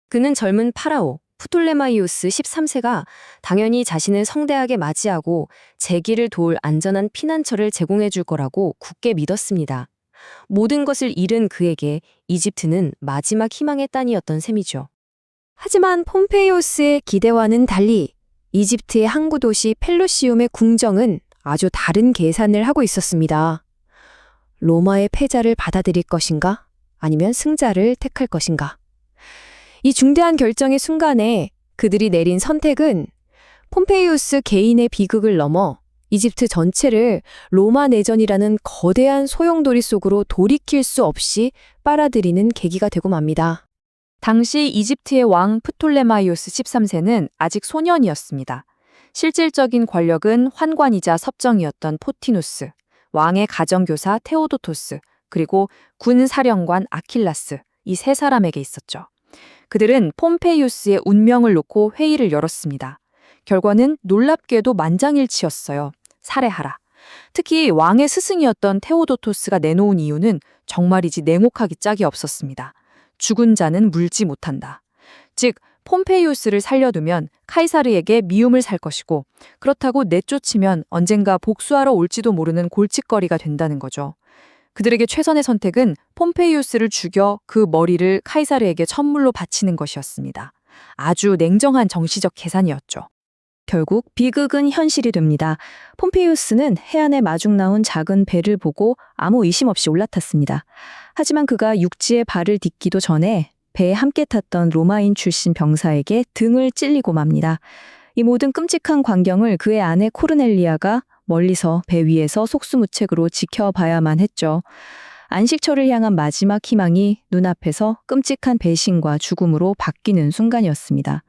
[SPEAKER 4] 그는 젊은 파라오, 프톨레마이오스 13세가 당연히 자신을 성대하게 맞이하고 재기를 도울 안전한 피난처를 제공해 줄 거라고 굳게 믿었습니다. 모든 것을 잃은 그에게 이집트는 마지막 희망의 땅이었던 셈이죠. 하지만 폼페이오스의 기대와는 달리 이집트의 항구 도시 펠루시움의 궁정은 아주 다른 계산을 하고 있었습니다. 로마의 패자를 받아들일 것인가? 아니면 승자를 택할 것인가? 이 중대한 결정의 순간에 그들이 내린 선택은 폼페이우스 개인의 비극을 넘어 이집트 전체를 로마 내전이라는 거대한 소용돌이 속으로 돌이킬 수 없이 빨아들이는 계기가 되고 맙니다. 당시 이집트의 왕 프톨레마이오스 13세는 아직 소년이었습니다. 실질적인 권력은 환관이자 섭정이었던 포티누스, 왕의 가정교사 테오도토스, 그리고 군 사령관 아킬라스, 이 세 사람에게 있었죠. 그들은 폼페이우스의 운명을 놓고 회의를 열었습니다. 결과는 놀랍게도 만장일치였어요. 살해하라. 특히 왕의 스승이었던 테오도토스가 내놓은 이유는 정말이지 냉혹하기 짝이 없었습니다. 죽은 자는 물지 못한다. 즉, 폼페이우스를 살려두면 카이사르에게 미움을 살 것이고 그렇다고 내쫓으면 언젠가 복수하러 올지도 모르는 골칫거리가 된다는 거죠. 그들에게 최선의 선택은 폼페이우스를 죽여 그 머리를 카이사르에게 천물로 바치는 것이었습니다. 아주 냉정한 정치적 계산이었죠. 결국 비극은 현실이 됩니다. 폼페이우스는 해안에 마중 나온 작은 배를 보고 아무 의심 없이 올라탔습니다. 하지만 그가 육지에 발을 딛기도 전에 배에 함께 탔던 로마인 출신 병사에게 등을 찔리고 맙니다. 이 모든 끔찍한 광경을 그의 아내 코르넬리아가 멀리서 배 위에서 속수무책으로 지켜봐야만 했죠. 안식처를 향한 마지막 희망이 눈앞에서 끔찍한 배신과 죽음으로 바뀌는 순간이었습니다.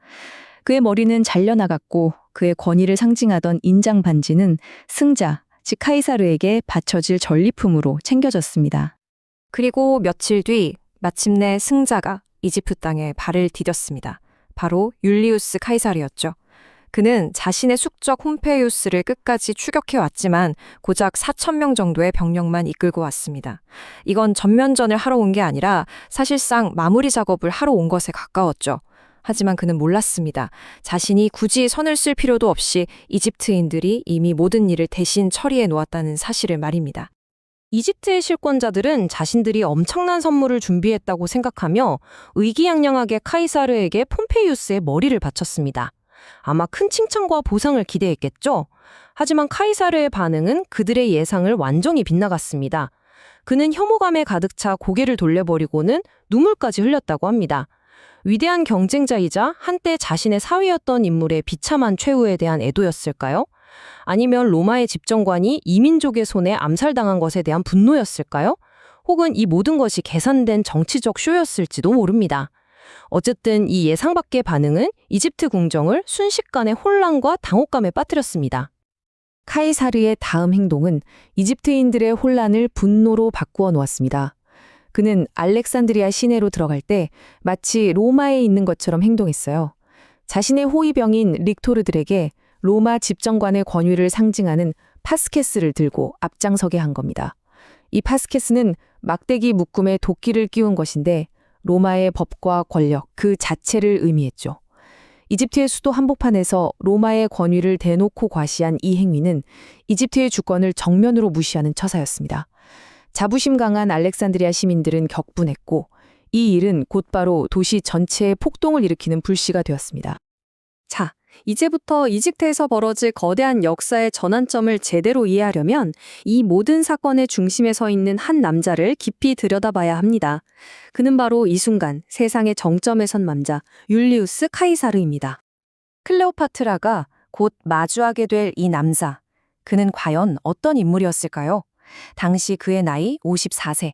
[SPEAKER 4] 그의 머리는 잘려나갔고 그의 권위를 상징하던 인장 반지는 승자, 즉 카이사르에게 바쳐질 전리품으로 챙겨졌습니다.
[SPEAKER 5] 그리고 며칠 뒤 마침내 승자가 이집트 땅에 발을 디뎠습니다. 바로 율리우스 카이사르였죠. 그는 자신의 숙적 홈페이우스를 끝까지 추격해왔지만 고작 4,000명 정도의 병력만 이끌고 왔습니다. 이건 전면전을 하러 온 게 아니라 사실상 마무리 작업을 하러 온 것에 가까웠죠. 하지만 그는 몰랐습니다. 자신이 굳이 선을 쓸 필요도 없이 이집트인들이 이미 모든 일을 대신 처리해 놓았다는 사실을 말입니다.
[SPEAKER 6] 이집트의 실권자들은 자신들이 엄청난 선물을 준비했다고 생각하며 의기양양하게 카이사르에게 폼페이우스의 머리를 바쳤습니다. 아마 큰 칭찬과 보상을 기대했겠죠? 하지만 카이사르의 반응은 그들의 예상을 완전히 빗나갔습니다. 그는 혐오감에 가득 차 고개를 돌려버리고는 눈물까지 흘렸다고 합니다. 위대한 경쟁자이자 한때 자신의 사위였던 인물의 비참한 최후에 대한 애도였을까요? 아니면 로마의 집정관이 이민족의 손에 암살당한 것에 대한 분노였을까요? 혹은 이 모든 것이 계산된 정치적 쇼였을지도 모릅니다. 어쨌든 이 예상 밖의 반응은 이집트 궁정을 순식간에 혼란과 당혹감에 빠뜨렸습니다.
[SPEAKER 4] 카이사르의 다음 행동은 이집트인들의 혼란을 분노로 바꾸어 놓았습니다. 그는 알렉산드리아 시내로 들어갈 때 마치 로마에 있는 것처럼 행동했어요. 자신의 호위병인 릭토르들에게 로마 집정관의 권위를 상징하는 파스케스를 들고 앞장서게 한 겁니다. 이 파스케스는 막대기 묶음에 도끼를 끼운 것인데 로마의 법과 권력 그 자체를 의미했죠. 이집트의 수도 한복판에서 로마의 권위를 대놓고 과시한 이 행위는 이집트의 주권을 정면으로 무시하는 처사였습니다. 자부심 강한 알렉산드리아 시민들은 격분했고 이 일은 곧바로 도시 전체에 폭동을 일으키는 불씨가 되었습니다.
[SPEAKER 6] 자, 이제부터 이집트에서 벌어질 거대한 역사의 전환점을 제대로 이해하려면 이 모든 사건의 중심에 서 있는 한 남자를 깊이 들여다봐야 합니다. 그는 바로 이 순간 세상의 정점에 선 남자 율리우스 카이사르입니다. 클레오파트라가 곧 마주하게 될 이 남자, 그는 과연 어떤 인물이었을까요? 당시 그의 나이 54세.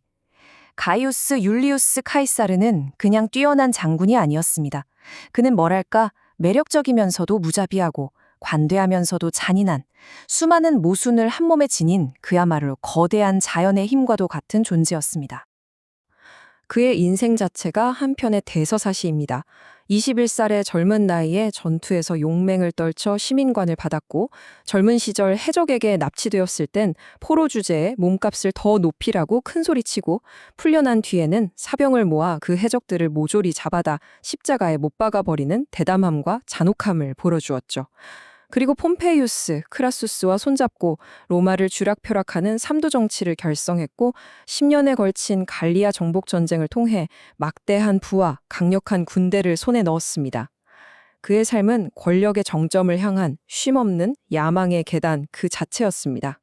[SPEAKER 6] 가이우스 율리우스 카이사르는 그냥 뛰어난 장군이 아니었습니다. 그는 뭐랄까 매력적이면서도 무자비하고 관대하면서도 잔인한 수많은 모순을 한 몸에 지닌 그야말로 거대한 자연의 힘과도 같은 존재였습니다.
[SPEAKER 5] 그의 인생 자체가 한편의 대서사시입니다. 21살의 젊은 나이에 전투에서 용맹을 떨쳐 시민관을 받았고 젊은 시절 해적에게 납치되었을 땐 포로 주제에 몸값을 더 높이라고 큰소리치고 풀려난 뒤에는 사병을 모아 그 해적들을 모조리 잡아다 십자가에 못 박아버리는 대담함과 잔혹함을 보여주었죠. 그리고 폼페이우스, 크라수스와 손잡고 로마를 쥐락펴락하는 삼도 정치를 결성했고 10년에 걸친 갈리아 정복 전쟁을 통해 막대한 부와 강력한 군대를 손에 넣었습니다. 그의 삶은 권력의 정점을 향한 쉼없는 야망의 계단 그 자체였습니다.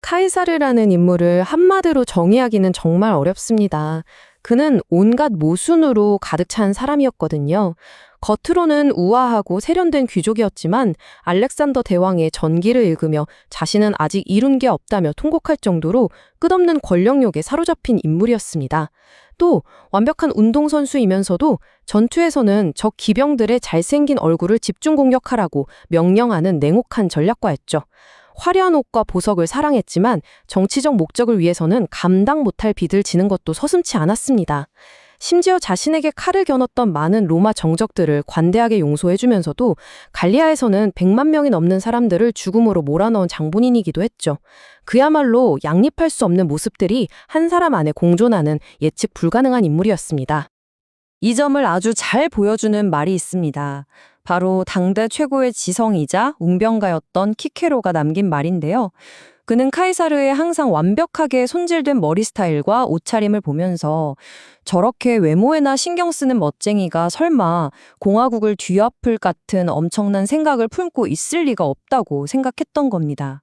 [SPEAKER 6] 카이사르라는 인물을 한마디로 정의하기는 정말 어렵습니다. 그는 온갖 모순으로 가득 찬 사람이었거든요. 겉으로는 우아하고 세련된 귀족이었지만 알렉산더 대왕의 전기를 읽으며 자신은 아직 이룬 게 없다며 통곡할 정도로 끝없는 권력욕에 사로잡힌 인물이었습니다. 또 완벽한 운동선수이면서도 전투에서는 적 기병들의 잘생긴 얼굴을 집중 공격하라고 명령하는 냉혹한 전략가였죠. 화려한 옷과 보석을 사랑했지만 정치적 목적을 위해서는 감당 못할 빚을 지는 것도 서슴지 않았습니다. 심지어 자신에게 칼을 겨눴던 많은 로마 정적들을 관대하게 용서해주면서도 갈리아에서는 100만 명이 넘는 사람들을 죽음으로 몰아넣은 장본인이기도 했죠. 그야말로 양립할 수 없는 모습들이 한 사람 안에 공존하는 예측 불가능한 인물이었습니다. 이 점을 아주 잘 보여주는 말이 있습니다. 바로 당대 최고의 지성이자 웅병가였던 키케로가 남긴 말인데요. 그는 카이사르의 항상 완벽하게 손질된 머리 스타일과 옷차림을 보면서 저렇게 외모에나 신경 쓰는 멋쟁이가 설마 공화국을 뒤엎을 같은 엄청난 생각을 품고 있을 리가 없다고 생각했던 겁니다.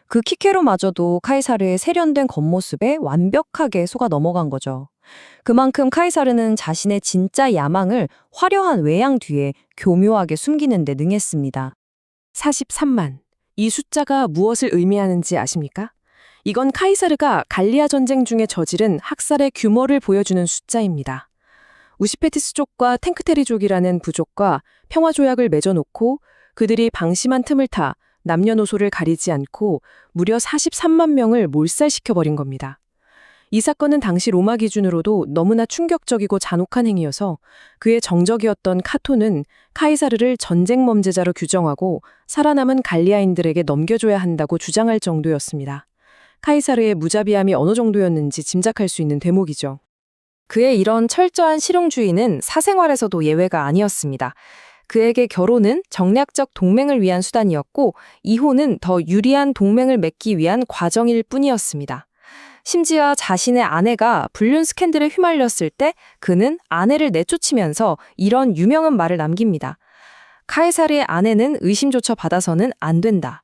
[SPEAKER 6] 그 키케로마저도 카이사르의 세련된 겉모습에 완벽하게 속아 넘어간 거죠. 그만큼 카이사르는 자신의 진짜 야망을 화려한 외양 뒤에 교묘하게 숨기는 데 능했습니다. 43만.
[SPEAKER 5] 이 숫자가 무엇을 의미하는지 아십니까? 이건 카이사르가 갈리아 전쟁 중에 저지른 학살의 규모를 보여주는 숫자입니다. 우시페티스족과 탱크테리족이라는 부족과 평화조약을 맺어놓고 그들이 방심한 틈을 타 남녀노소를 가리지 않고 무려 43만 명을 몰살시켜버린 겁니다. 이 사건은 당시 로마 기준으로도 너무나 충격적이고 잔혹한 행위여서 그의 정적이었던 카토는 카이사르를 전쟁 범죄자로 규정하고 살아남은 갈리아인들에게 넘겨줘야 한다고 주장할 정도였습니다. 카이사르의 무자비함이 어느 정도였는지 짐작할 수 있는 대목이죠.
[SPEAKER 4] 그의 이런 철저한 실용주의는 사생활에서도 예외가 아니었습니다. 그에게 결혼은 정략적 동맹을 위한 수단이었고 이혼은 더 유리한 동맹을 맺기 위한 과정일 뿐이었습니다. 심지어 자신의 아내가 불륜 스캔들에 휘말렸을 때 그는 아내를 내쫓으면서 이런 유명한 말을 남깁니다. 카이사르의 아내는 의심조차 받아서는 안 된다.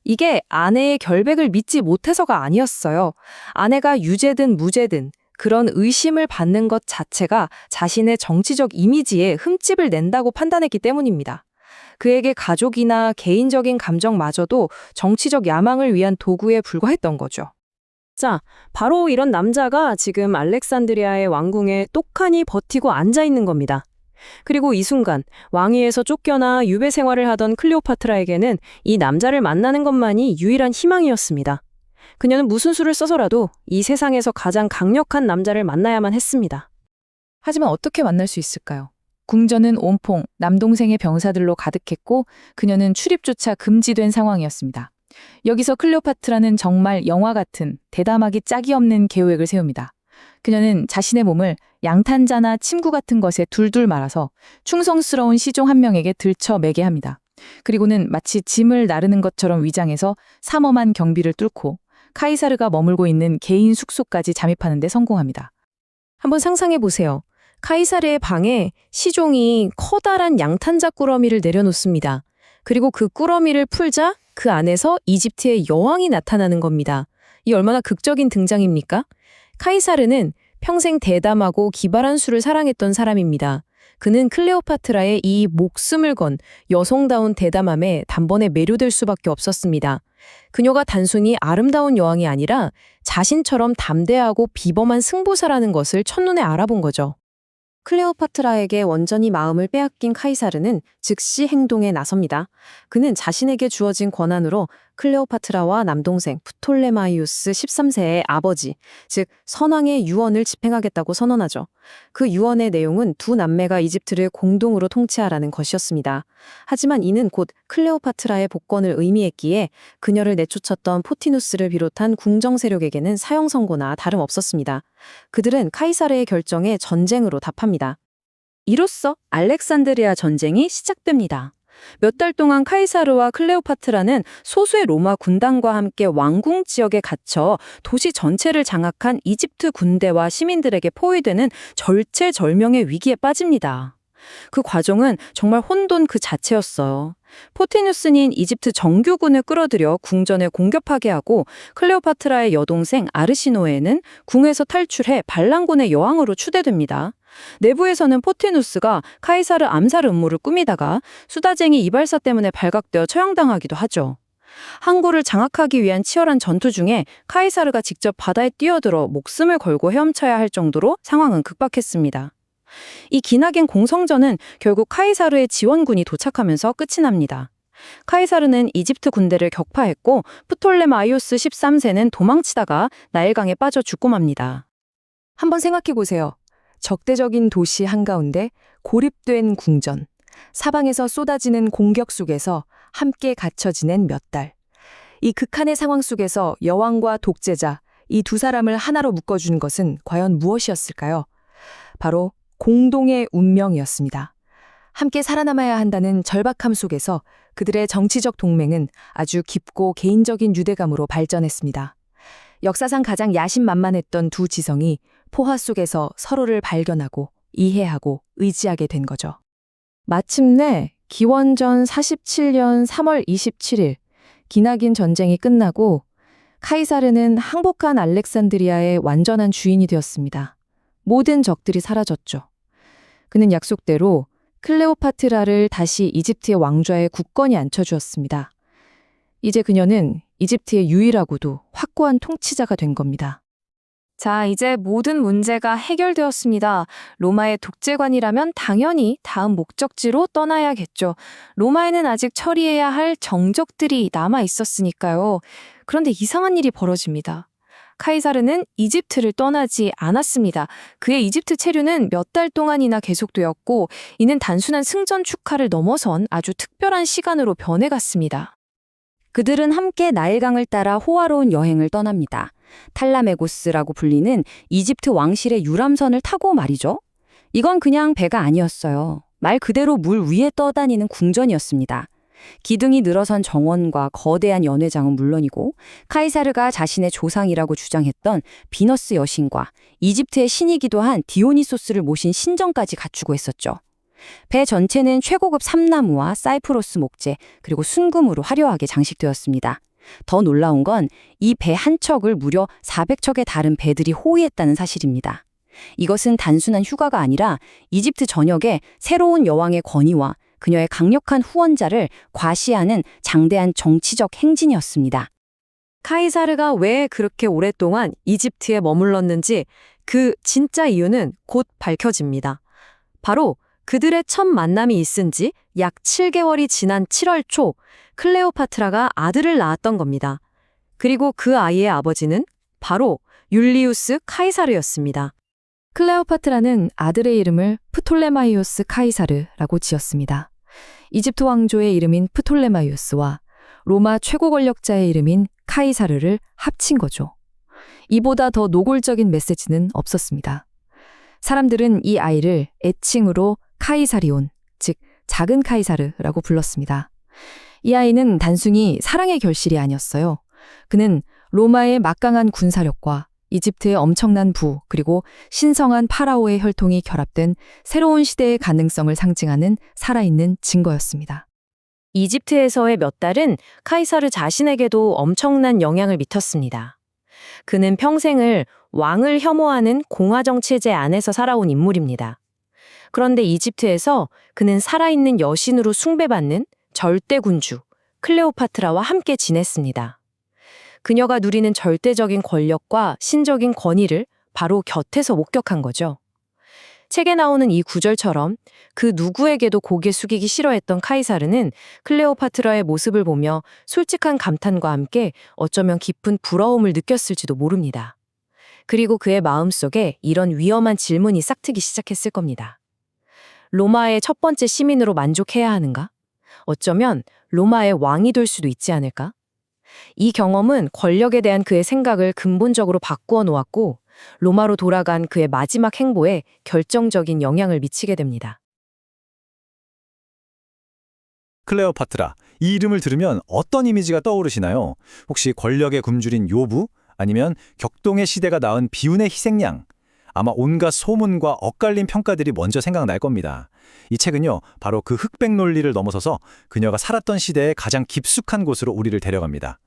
[SPEAKER 4] 이게 아내의 결백을 믿지 못해서가 아니었어요. 아내가 유죄든 무죄든 그런 의심을 받는 것 자체가 자신의 정치적 이미지에 흠집을 낸다고 판단했기 때문입니다. 그에게 가족이나 개인적인 감정마저도 정치적 야망을 위한 도구에 불과했던 거죠. 자, 바로 이런 남자가 지금 알렉산드리아의 왕궁에 똑하니 버티고 앉아 있는 겁니다. 그리고 이 순간 왕위에서 쫓겨나 유배 생활을 하던 클레오파트라에게는 이 남자를 만나는 것만이 유일한 희망이었습니다. 그녀는 무슨 수를 써서라도 이 세상에서 가장 강력한 남자를 만나야만 했습니다.
[SPEAKER 6] 하지만 어떻게 만날 수 있을까요? 궁전은 온통 남동생의 병사들로 가득했고 그녀는 출입조차 금지된 상황이었습니다. 여기서 클레오파트라는 정말 영화 같은 대담하기 짝이 없는 계획을 세웁니다. 그녀는 자신의 몸을 양탄자나 침구 같은 것에 둘둘 말아서 충성스러운 시종 한 명에게 들쳐 매게 합니다. 그리고는 마치 짐을 나르는 것처럼 위장해서 삼엄한 경비를 뚫고 카이사르가 머물고 있는 개인 숙소까지 잠입하는 데 성공합니다.
[SPEAKER 4] 한번 상상해 보세요. 카이사르의 방에 시종이 커다란 양탄자 꾸러미를 내려놓습니다. 그리고 그 꾸러미를 풀자 그 안에서 이집트의 여왕이 나타나는 겁니다. 이 얼마나 극적인 등장입니까? 카이사르는 평생 대담하고 기발한 수를 사랑했던 사람입니다. 그는 클레오파트라의 이 목숨을 건 여성다운 대담함에 단번에 매료될 수밖에 없었습니다. 그녀가 단순히 아름다운 여왕이 아니라 자신처럼 담대하고 비범한 승부사라는 것을 첫눈에 알아본 거죠. 클레오파트라에게 완전히 마음을 빼앗긴 카이사르는 즉시 행동에 나섭니다. 그는 자신에게 주어진 권한으로 클레오파트라와 남동생 프톨레마이오스 13세의 아버지, 즉 선왕의 유언을 집행하겠다고 선언하죠. 그 유언의 내용은 두 남매가 이집트를 공동으로 통치하라는 것이었습니다. 하지만 이는 곧 클레오파트라의 복권을 의미했기에 그녀를 내쫓았던 포티누스를 비롯한 궁정 세력에게는 사형 선고나 다름없었습니다. 그들은 카이사르의 결정에 전쟁으로 답합니다. 이로써 알렉산드리아 전쟁이 시작됩니다. 몇 달 동안 카이사르와 클레오파트라는 소수의 로마 군단과 함께 왕궁 지역에 갇혀 도시 전체를 장악한 이집트 군대와 시민들에게 포위되는 절체절명의 위기에 빠집니다. 그 과정은 정말 혼돈 그 자체였어요. 포티누스는 이집트 정규군을 끌어들여 궁전에 공격하게 하고 클레오파트라의 여동생 아르시노에는 궁에서 탈출해 반란군의 여왕으로 추대됩니다. 내부에서는 포티누스가 카이사르 암살 음모를 꾸미다가 수다쟁이 이발사 때문에 발각되어 처형당하기도 하죠. 항구를 장악하기 위한 치열한 전투 중에 카이사르가 직접 바다에 뛰어들어 목숨을 걸고 헤엄쳐야 할 정도로 상황은 급박했습니다. 이 기나긴 공성전은 결국 카이사르의 지원군이 도착하면서 끝이 납니다. 카이사르는 이집트 군대를 격파했고 프톨레마이오스 13세는 도망치다가 나일강에 빠져 죽고 맙니다. 한번 생각해 보세요. 적대적인 도시 한가운데 고립된 궁전, 사방에서 쏟아지는 공격 속에서 함께 갇혀 지낸 몇 달. 이 극한의 상황 속에서 여왕과 독재자, 이 두 사람을 하나로 묶어준 것은 과연 무엇이었을까요? 바로 공동의 운명이었습니다. 함께 살아남아야 한다는 절박함 속에서 그들의 정치적 동맹은 아주 깊고 개인적인 유대감으로 발전했습니다. 역사상 가장 야심만만했던 두 지성이 포화 속에서 서로를 발견하고 이해하고 의지하게 된 거죠. 마침내 기원전 47년 3월 27일 기나긴 전쟁이 끝나고 카이사르는 항복한 알렉산드리아의 완전한 주인이 되었습니다. 모든 적들이 사라졌죠. 그는 약속대로 클레오파트라를 다시 이집트의 왕좌에 굳건히 앉혀주었습니다.
[SPEAKER 6] 이제 그녀는 이집트의 유일하고도 확고한 통치자가 된 겁니다.
[SPEAKER 4] 자, 이제 모든 문제가 해결되었습니다. 로마의 독재관이라면 당연히 다음 목적지로 떠나야겠죠. 로마에는 아직 처리해야 할 정적들이 남아 있었으니까요. 그런데 이상한 일이 벌어집니다. 카이사르는 이집트를 떠나지 않았습니다. 그의 이집트 체류는 몇 달 동안이나 계속되었고, 이는 단순한 승전 축하를 넘어선 아주 특별한 시간으로 변해갔습니다.
[SPEAKER 7] 그들은 함께 나일강을 따라 호화로운 여행을 떠납니다. 탈라메고스라고 불리는 이집트 왕실의 유람선을 타고 말이죠. 이건 그냥 배가 아니었어요. 말 그대로 물 위에 떠다니는 궁전이었습니다. 기둥이 늘어선 정원과 거대한 연회장은 물론이고 카이사르가 자신의 조상이라고 주장했던 비너스 여신과 이집트의 신이기도 한 디오니소스를 모신 신전까지 갖추고 있었죠. 배 전체는 최고급 삼나무와 사이프러스 목재 그리고 순금으로 화려하게 장식되었습니다. 더 놀라운 건 이 배 한 척을 무려 400척의 다른 배들이 호위했다는 사실입니다. 이것은 단순한 휴가가 아니라 이집트 전역에 새로운 여왕의 권위와 그녀의 강력한 후원자를 과시하는 장대한 정치적 행진이었습니다.
[SPEAKER 5] 카이사르가 왜 그렇게 오랫동안 이집트에 머물렀는지 그 진짜 이유는 곧 밝혀집니다. 바로 그들의 첫 만남이 있은 지 약 7개월이 지난 7월 초 클레오파트라가 아들을 낳았던 겁니다. 그리고 그 아이의 아버지는 바로 율리우스 카이사르였습니다.
[SPEAKER 6] 클레오파트라는 아들의 이름을 프톨레마이오스 카이사르라고 지었습니다. 이집트 왕조의 이름인 프톨레마이오스와 로마 최고 권력자의 이름인 카이사르를 합친 거죠. 이보다 더 노골적인 메시지는 없었습니다. 사람들은 이 아이를 애칭으로 카이사리온, 즉 작은 카이사르라고 불렀습니다. 이 아이는 단순히 사랑의 결실이 아니었어요. 그는 로마의 막강한 군사력과 이집트의 엄청난 부, 그리고 신성한 파라오의 혈통이 결합된 새로운 시대의 가능성을 상징하는 살아있는 증거였습니다.
[SPEAKER 4] 이집트에서의 몇 달은 카이사르 자신에게도 엄청난 영향을 미쳤습니다. 그는 평생을 왕을 혐오하는 공화정 체제 안에서 살아온 인물입니다. 그런데 이집트에서 그는 살아있는 여신으로 숭배받는 절대군주 클레오파트라와 함께 지냈습니다. 그녀가 누리는 절대적인 권력과 신적인 권위를 바로 곁에서 목격한 거죠. 책에 나오는 이 구절처럼 그 누구에게도 고개 숙이기 싫어했던 카이사르는 클레오파트라의 모습을 보며 솔직한 감탄과 함께 어쩌면 깊은 부러움을 느꼈을지도 모릅니다. 그리고 그의 마음속에 이런 위험한 질문이 싹트기 시작했을 겁니다. 로마의 첫 번째 시민으로 만족해야 하는가? 어쩌면 로마의 왕이 될 수도 있지 않을까? 이 경험은 권력에 대한 그의 생각을 근본적으로 바꾸어 놓았고 로마로 돌아간 그의 마지막 행보에 결정적인 영향을 미치게 됩니다.
[SPEAKER 2] 클레오파트라, 이 이름을 들으면 어떤 이미지가 떠오르시나요? 혹시 권력의 굶주린 요부? 아니면 격동의 시대가 낳은 비운의 희생양? 아마 온갖 소문과 엇갈린 평가들이 먼저 생각날 겁니다. 이 책은요, 바로 그 흑백 논리를 넘어서서 그녀가 살았던 시대의 가장 깊숙한 곳으로 우리를 데려갑니다.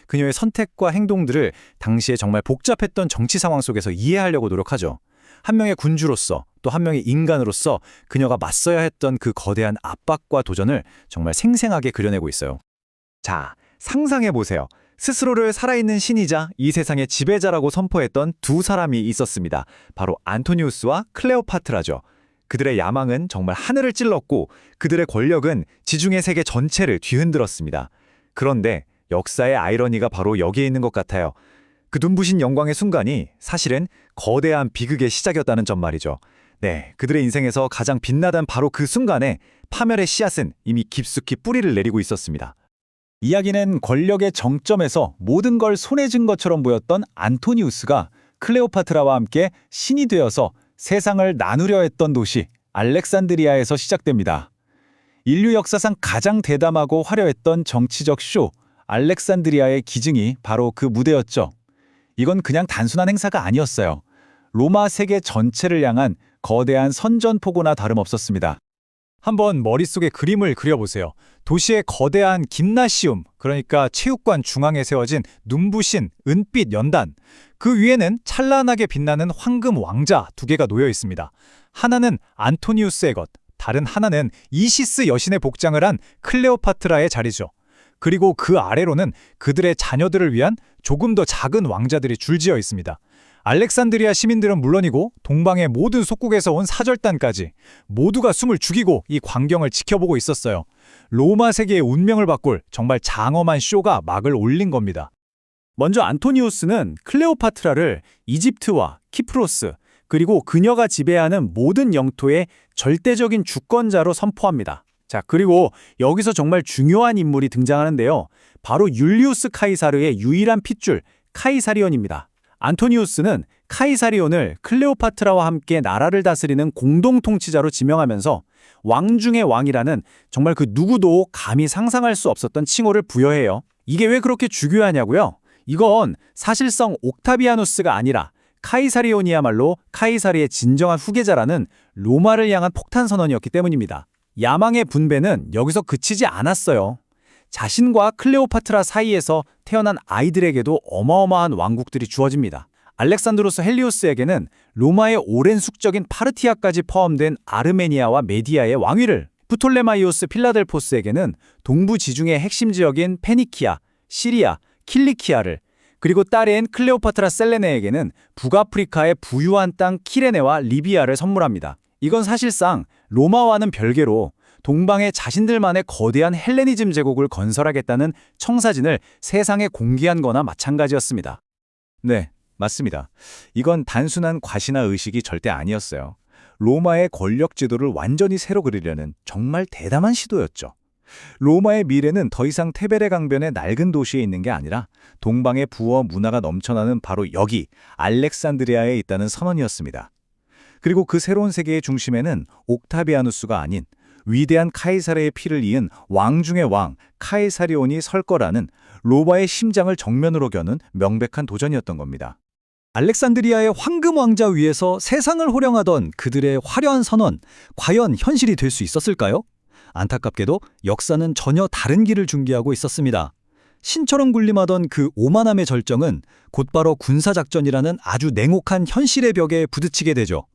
[SPEAKER 2] 그녀의 선택과 행동들을 당시에 정말 복잡했던 정치 상황 속에서 이해하려고 노력하죠. 한 명의 군주로서 또 한 명의 인간으로서 그녀가 맞서야 했던 그 거대한 압박과 도전을 정말 생생하게 그려내고 있어요. 자, 상상해보세요. 스스로를 살아있는 신이자 이 세상의 지배자라고 선포했던 두 사람이 있었습니다. 바로 안토니우스와 클레오파트라죠. 그들의 야망은 정말 하늘을 찔렀고 그들의 권력은 지중해 세계 전체를 뒤흔들었습니다. 그런데 역사의 아이러니가 바로 여기에 있는 것 같아요. 그 눈부신 영광의 순간이 사실은 거대한 비극의 시작이었다는 점 말이죠. 네, 그들의 인생에서 가장 빛나던 바로 그 순간에 파멸의 씨앗은 이미 깊숙이 뿌리를 내리고 있었습니다. 이야기는 권력의 정점에서 모든 걸 손에 쥔 것처럼 보였던 안토니우스가 클레오파트라와 함께 신이 되어서 세상을 나누려 했던 도시 알렉산드리아에서 시작됩니다. 인류 역사상 가장 대담하고 화려했던 정치적 쇼 알렉산드리아의 기증이 바로 그 무대였죠. 이건 그냥 단순한 행사가 아니었어요. 로마 세계 전체를 향한 거대한 선전포고나 다름없었습니다. 한번 머릿속에 그림을 그려보세요. 도시의 거대한 김나시움, 그러니까 체육관 중앙에 세워진 눈부신 은빛 연단. 그 위에는 찬란하게 빛나는 황금 왕자 두 개가 놓여 있습니다. 하나는 안토니우스의 것, 다른 하나는 이시스 여신의 복장을 한 클레오파트라의 자리죠.
[SPEAKER 3] 그리고 그 아래로는 그들의 자녀들을 위한 조금 더 작은 왕자들이 줄지어 있습니다. 알렉산드리아 시민들은 물론이고 동방의 모든 속국에서 온 사절단까지 모두가 숨을 죽이고 이 광경을 지켜보고 있었어요. 로마 세계의 운명을 바꿀 정말 장엄한 쇼가 막을 올린 겁니다.
[SPEAKER 1] 먼저 안토니우스는 클레오파트라를 이집트와 키프로스, 그리고 그녀가 지배하는 모든 영토의 절대적인 주권자로 선포합니다. 자, 그리고 여기서 정말 중요한 인물이 등장하는데요. 바로 율리우스 카이사르의 유일한 핏줄 카이사리온입니다. 안토니우스는 카이사리온을 클레오파트라와 함께 나라를 다스리는 공동 통치자로 지명하면서 왕 중의 왕이라는 정말 그 누구도 감히 상상할 수 없었던 칭호를 부여해요. 이게 왜 그렇게 중요하냐고요? 이건 사실상 옥타비아누스가 아니라 카이사리온이야말로 카이사르의 진정한 후계자라는 로마를 향한 폭탄 선언이었기 때문입니다. 야망의 분배는 여기서 그치지 않았어요. 자신과 클레오파트라 사이에서 태어난 아이들에게도 어마어마한 왕국들이 주어집니다. 알렉산드로스 헬리오스에게는 로마의 오랜 숙적인 파르티아까지 포함된 아르메니아와 메디아의 왕위를, 프톨레마이오스 필라델포스에게는 동부 지중해 핵심 지역인 페니키아, 시리아, 킬리키아를, 그리고 딸인 클레오파트라 셀레네에게는 북아프리카의 부유한 땅 키레네와 리비아를 선물합니다. 이건 사실상 로마와는 별개로 동방에 자신들만의 거대한 헬레니즘 제국을 건설하겠다는 청사진을 세상에 공개한 거나 마찬가지였습니다.
[SPEAKER 2] 네, 맞습니다. 이건 단순한 과시나 의식이 절대 아니었어요. 로마의 권력 지도를 완전히 새로 그리려는 정말 대담한 시도였죠. 로마의 미래는 더 이상 테베레 강변의 낡은 도시에 있는 게 아니라 동방의 부와 문화가 넘쳐나는 바로 여기 알렉산드리아에 있다는 선언이었습니다. 그리고 그 새로운 세계의 중심에는 옥타비아누스가 아닌 위대한 카이사르의 피를 이은 왕 중의 왕 카이사리온이 설 거라는 로마의 심장을 정면으로 겨눈 명백한 도전이었던 겁니다.
[SPEAKER 3] 알렉산드리아의 황금 왕자 위에서 세상을 호령하던 그들의 화려한 선언, 과연 현실이 될 수 있었을까요? 안타깝게도 역사는 전혀 다른 길을 중개하고 있었습니다. 신처럼 군림하던 그 오만함의 절정은 곧바로 군사작전이라는 아주 냉혹한 현실의 벽에 부딪히게 되죠.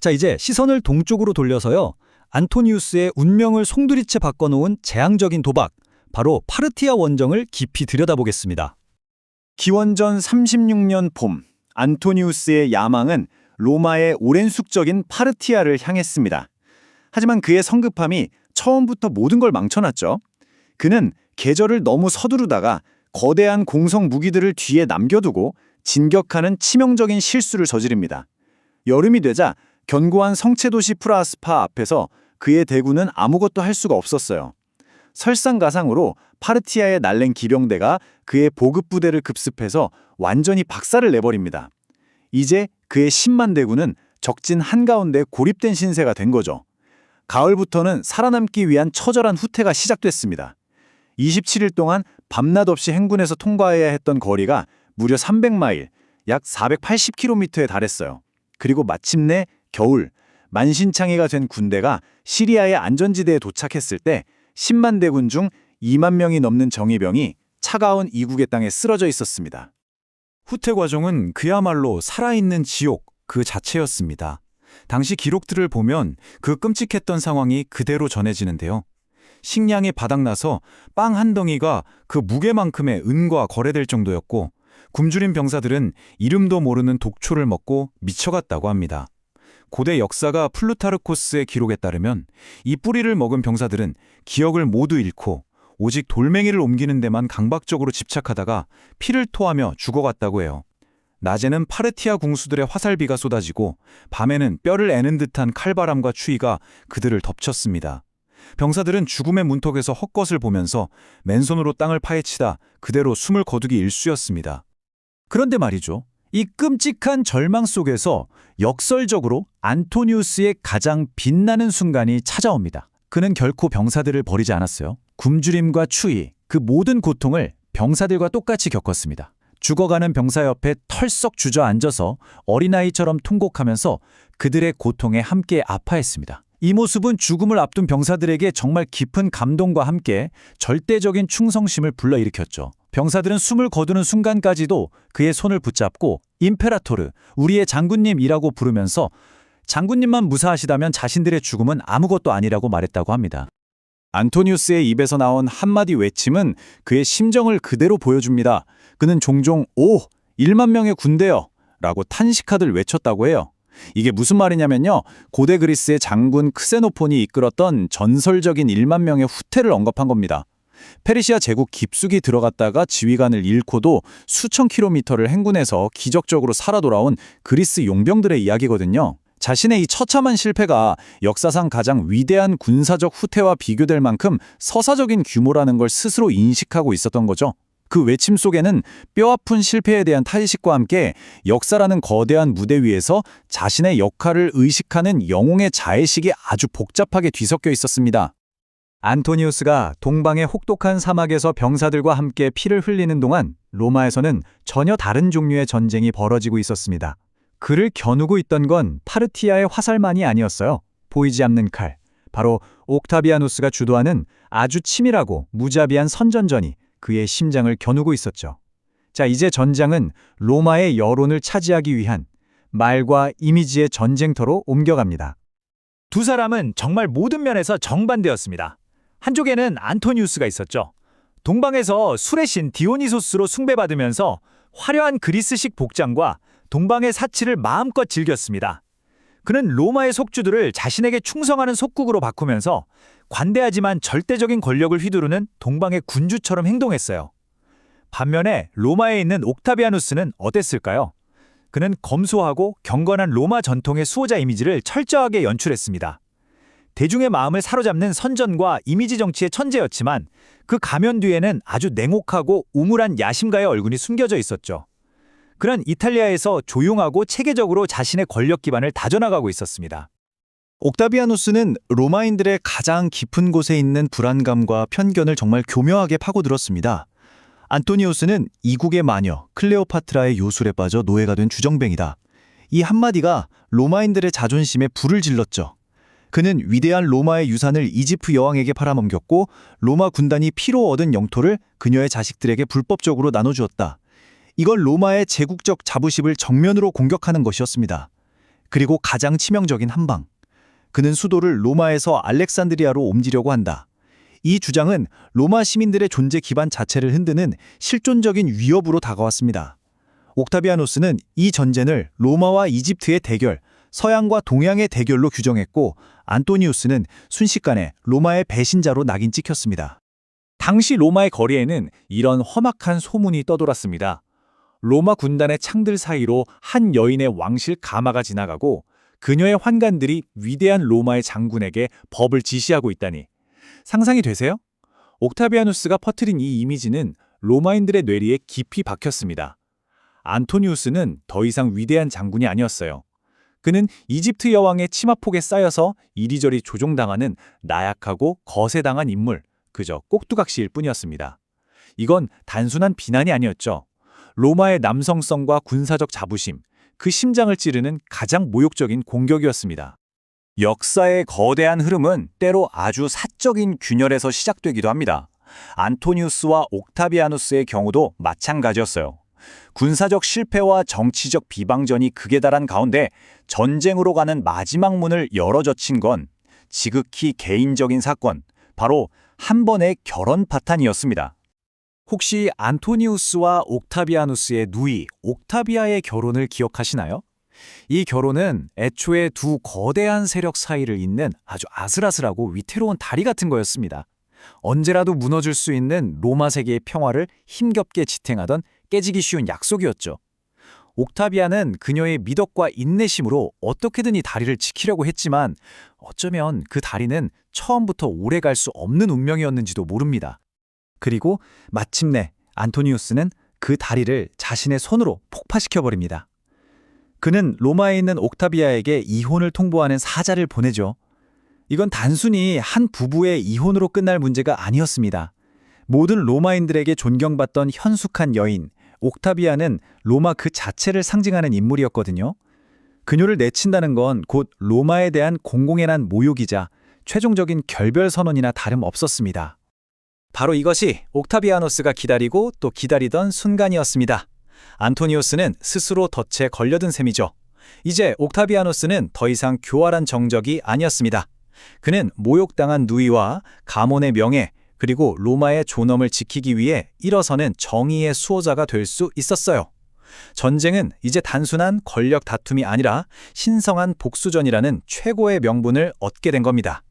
[SPEAKER 3] 자, 이제 시선을 동쪽으로 돌려서요. 안토니우스의 운명을 송두리째 바꿔놓은 재앙적인 도박, 바로 파르티아 원정을 깊이 들여다보겠습니다.
[SPEAKER 1] 기원전 36년 봄, 안토니우스의 야망은 로마의 오랜 숙적인 파르티아를 향했습니다. 하지만 그의 성급함이 처음부터 모든 걸 망쳐놨죠. 그는 계절을 너무 서두르다가 거대한 공성 무기들을 뒤에 남겨두고 진격하는 치명적인 실수를 저지릅니다. 여름이 되자 견고한 성체도시 프라스파 앞에서 그의 대군은 아무것도 할 수가 없었어요. 설상가상으로 파르티아의 날랜 기병대가 그의 보급부대를 급습해서 완전히 박살을 내버립니다. 이제 그의 10만 대군은 적진 한가운데 고립된 신세가 된 거죠. 가을부터는 살아남기 위한 처절한 후퇴가 시작됐습니다. 27일 동안 밤낮 없이 행군해서 통과해야 했던 거리가 무려 300마일, 약 480km에 달했어요. 그리고 마침내 겨울, 만신창이가 된 군대가 시리아의 안전지대에 도착했을 때 10만 대군 중 2만 명이 넘는 정예병이 차가운 이국의 땅에 쓰러져 있었습니다.
[SPEAKER 3] 후퇴 과정은 그야말로 살아있는 지옥 그 자체였습니다. 당시 기록들을 보면 그 끔찍했던 상황이 그대로 전해지는데요. 식량이 바닥나서 빵 한 덩이가 그 무게만큼의 은과 거래될 정도였고, 굶주린 병사들은 이름도 모르는 독초를 먹고 미쳐갔다고 합니다. 고대 역사가 플루타르코스의 기록에 따르면 이 뿌리를 먹은 병사들은 기억을 모두 잃고 오직 돌멩이를 옮기는 데만 강박적으로 집착하다가 피를 토하며 죽어갔다고 해요. 낮에는 파르티아 궁수들의 화살비가 쏟아지고 밤에는 뼈를 애는 듯한 칼바람과 추위가 그들을 덮쳤습니다. 병사들은 죽음의 문턱에서 헛것을 보면서 맨손으로 땅을 파헤치다 그대로 숨을 거두기 일쑤였습니다. 그런데 말이죠. 이 끔찍한 절망 속에서 역설적으로 안토니우스의 가장 빛나는 순간이 찾아옵니다. 그는 결코 병사들을 버리지 않았어요. 굶주림과 추위, 그 모든 고통을 병사들과 똑같이 겪었습니다. 죽어가는 병사 옆에 털썩 주저앉아서 어린아이처럼 통곡하면서 그들의 고통에 함께 아파했습니다. 이 모습은 죽음을 앞둔 병사들에게 정말 깊은 감동과 함께 절대적인 충성심을 불러일으켰죠. 병사들은 숨을 거두는 순간까지도 그의 손을 붙잡고 임페라토르, 우리의 장군님이라고 부르면서 장군님만 무사하시다면 자신들의 죽음은 아무것도 아니라고 말했다고 합니다.
[SPEAKER 2] 안토니우스의 입에서 나온 한마디 외침은 그의 심정을 그대로 보여줍니다. 그는 종종 "오, 1만 명의 군대여! 라고 탄식하듯 외쳤다고 해요. 이게 무슨 말이냐면요. 고대 그리스의 장군 크세노폰이 이끌었던 전설적인 1만 명의 후퇴를 언급한 겁니다. 페르시아 제국 깊숙이 들어갔다가 지휘관을 잃고도 수천 킬로미터를 행군해서 기적적으로 살아 돌아온 그리스 용병들의 이야기거든요. 자신의 이 처참한 실패가 역사상 가장 위대한 군사적 후퇴와 비교될 만큼 서사적인 규모라는 걸 스스로 인식하고 있었던 거죠. 그 외침 속에는 뼈아픈 실패에 대한 탄식과 함께 역사라는 거대한 무대 위에서 자신의 역할을 의식하는 영웅의 자의식이 아주 복잡하게 뒤섞여 있었습니다.
[SPEAKER 3] 안토니우스가 동방의 혹독한 사막에서 병사들과 함께 피를 흘리는 동안 로마에서는 전혀 다른 종류의 전쟁이 벌어지고 있었습니다. 그를 겨누고 있던 건 파르티아의 화살만이 아니었어요. 보이지 않는 칼. 바로 옥타비아누스가 주도하는 아주 치밀하고 무자비한 선전전이 그의 심장을 겨누고 있었죠. 자, 이제 전장은 로마의 여론을 차지하기 위한 말과 이미지의 전쟁터로 옮겨갑니다.
[SPEAKER 1] 두 사람은 정말 모든 면에서 정반대였습니다. 한쪽에는 안토니우스가 있었죠. 동방에서 술의 신 디오니소스로 숭배받으면서 화려한 그리스식 복장과 동방의 사치를 마음껏 즐겼습니다. 그는 로마의 속주들을 자신에게 충성하는 속국으로 바꾸면서 관대하지만 절대적인 권력을 휘두르는 동방의 군주처럼 행동했어요. 반면에 로마에 있는 옥타비아누스는 어땠을까요? 그는 검소하고 경건한 로마 전통의 수호자 이미지를 철저하게 연출했습니다. 대중의 마음을 사로잡는 선전과 이미지 정치의 천재였지만 그 가면 뒤에는 아주 냉혹하고 우물한 야심가의 얼굴이 숨겨져 있었죠. 그는 이탈리아에서 조용하고 체계적으로 자신의 권력 기반을 다져나가고 있었습니다.
[SPEAKER 2] 옥타비아누스는 로마인들의 가장 깊은 곳에 있는 불안감과 편견을 정말 교묘하게 파고들었습니다. 안토니우스는 이국의 마녀 클레오파트라의 요술에 빠져 노예가 된 주정뱅이다. 이 한마디가 로마인들의 자존심에 불을 질렀죠. 그는 위대한 로마의 유산을 이집트 여왕에게 팔아넘겼고 로마 군단이 피로 얻은 영토를 그녀의 자식들에게 불법적으로 나눠주었다. 이건 로마의 제국적 자부심을 정면으로 공격하는 것이었습니다. 그리고 가장 치명적인 한방. 그는 수도를 로마에서 알렉산드리아로 옮기려고 한다. 이 주장은 로마 시민들의 존재 기반 자체를 흔드는 실존적인 위협으로 다가왔습니다. 옥타비아누스는 이 전쟁을 로마와 이집트의 대결, 서양과 동양의 대결로 규정했고 안토니우스는 순식간에 로마의 배신자로 낙인 찍혔습니다.
[SPEAKER 3] 당시 로마의 거리에는 이런 험악한 소문이 떠돌았습니다. 로마 군단의 창들 사이로 한 여인의 왕실 가마가 지나가고 그녀의 환관들이 위대한 로마의 장군에게 법을 지시하고 있다니. 상상이 되세요? 옥타비아누스가 퍼뜨린 이 이미지는 로마인들의 뇌리에 깊이 박혔습니다. 안토니우스는 더 이상 위대한 장군이 아니었어요. 그는 이집트 여왕의 치마폭에 쌓여서 이리저리 조종당하는 나약하고 거세당한 인물, 그저 꼭두각시일 뿐이었습니다. 이건 단순한 비난이 아니었죠. 로마의 남성성과 군사적 자부심, 그 심장을 찌르는 가장 모욕적인 공격이었습니다.
[SPEAKER 2] 역사의 거대한 흐름은 때로 아주 사적인 균열에서 시작되기도 합니다. 안토니우스와 옥타비아누스의 경우도 마찬가지였어요. 군사적 실패와 정치적 비방전이 극에 달한 가운데 전쟁으로 가는 마지막 문을 열어젖힌 건 지극히 개인적인 사건, 바로 한 번의 결혼 파탄이었습니다.
[SPEAKER 3] 혹시 안토니우스와 옥타비아누스의 누이 옥타비아의 결혼을 기억하시나요? 이 결혼은 애초에 두 거대한 세력 사이를 잇는 아주 아슬아슬하고 위태로운 다리 같은 거였습니다. 언제라도 무너질 수 있는 로마 세계의 평화를 힘겹게 지탱하던 깨지기 쉬운 약속이었죠. 옥타비아는 그녀의 미덕과 인내심으로 어떻게든 이 다리를 지키려고 했지만 어쩌면 그 다리는 처음부터 오래 갈 수 없는 운명이었는지도 모릅니다. 그리고 마침내 안토니우스는 그 다리를 자신의 손으로 폭파시켜버립니다. 그는 로마에 있는 옥타비아에게 이혼을 통보하는 사자를 보내죠. 이건 단순히 한 부부의 이혼으로 끝날 문제가 아니었습니다. 모든 로마인들에게 존경받던 현숙한 여인, 옥타비아는 로마 그 자체를 상징하는 인물이었거든요. 그녀를 내친다는 건 곧 로마에 대한 공공연한 모욕이자 최종적인 결별 선언이나 다름없었습니다. 바로 이것이 옥타비아누스가 기다리고 또 기다리던 순간이었습니다. 안토니우스는 스스로 덫에 걸려든 셈이죠. 이제 옥타비아누스는 더 이상 교활한 정적이 아니었습니다. 그는 모욕당한 누이와 가문의 명예, 그리고 로마의 존엄을 지키기 위해 일어서는 정의의 수호자가 될 수 있었어요. 전쟁은 이제 단순한 권력 다툼이 아니라 신성한 복수전이라는 최고의 명분을 얻게 된 겁니다.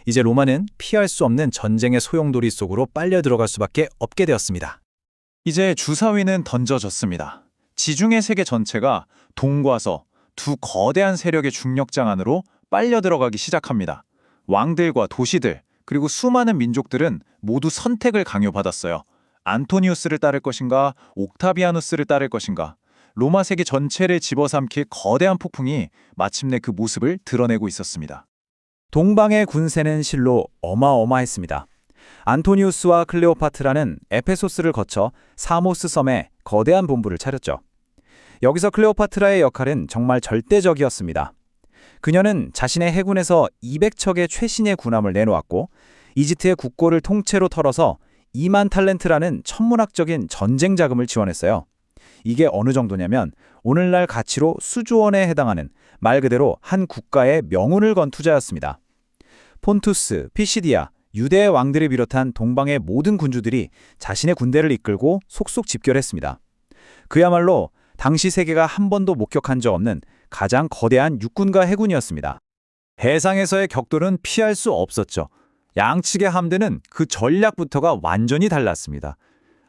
[SPEAKER 3] 이제 로마는 피할 수 없는 전쟁의 소용돌이 속으로 빨려 들어갈 수밖에 없게 되었습니다.
[SPEAKER 1] 이제 주사위는 던져졌습니다. 지중해 세계 전체가 동과 서, 두 거대한 세력의 중력장 안으로 빨려 들어가기 시작합니다. 왕들과 도시들, 그리고 수많은 민족들은 모두 선택을 강요받았어요. 안토니우스를 따를 것인가, 옥타비아누스를 따를 것인가. 로마 세계 전체를 집어삼킬 거대한 폭풍이 마침내 그 모습을 드러내고 있었습니다.
[SPEAKER 2] 동방의 군세는 실로 어마어마했습니다. 안토니우스와 클레오파트라는 에페소스를 거쳐 사모스 섬에 거대한 본부를 차렸죠. 여기서 클레오파트라의 역할은 정말 절대적이었습니다. 그녀는 자신의 해군에서 200척의 최신의 군함을 내놓았고 이집트의 국고를 통째로 털어서 2만 탈렌트라는 천문학적인 전쟁 자금을 지원했어요. 이게 어느 정도냐면 오늘날 가치로 수조 원에 해당하는 말 그대로 한 국가의 명운을 건 투자였습니다. 폰투스, 피시디아, 유대의 왕들을 비롯한 동방의 모든 군주들이 자신의 군대를 이끌고 속속 집결했습니다. 그야말로 당시 세계가 한 번도 목격한 적 없는 가장 거대한 육군과 해군이었습니다. 해상에서의 격돌은 피할 수 없었죠. 양측의 함대는 그 전략부터가 완전히 달랐습니다.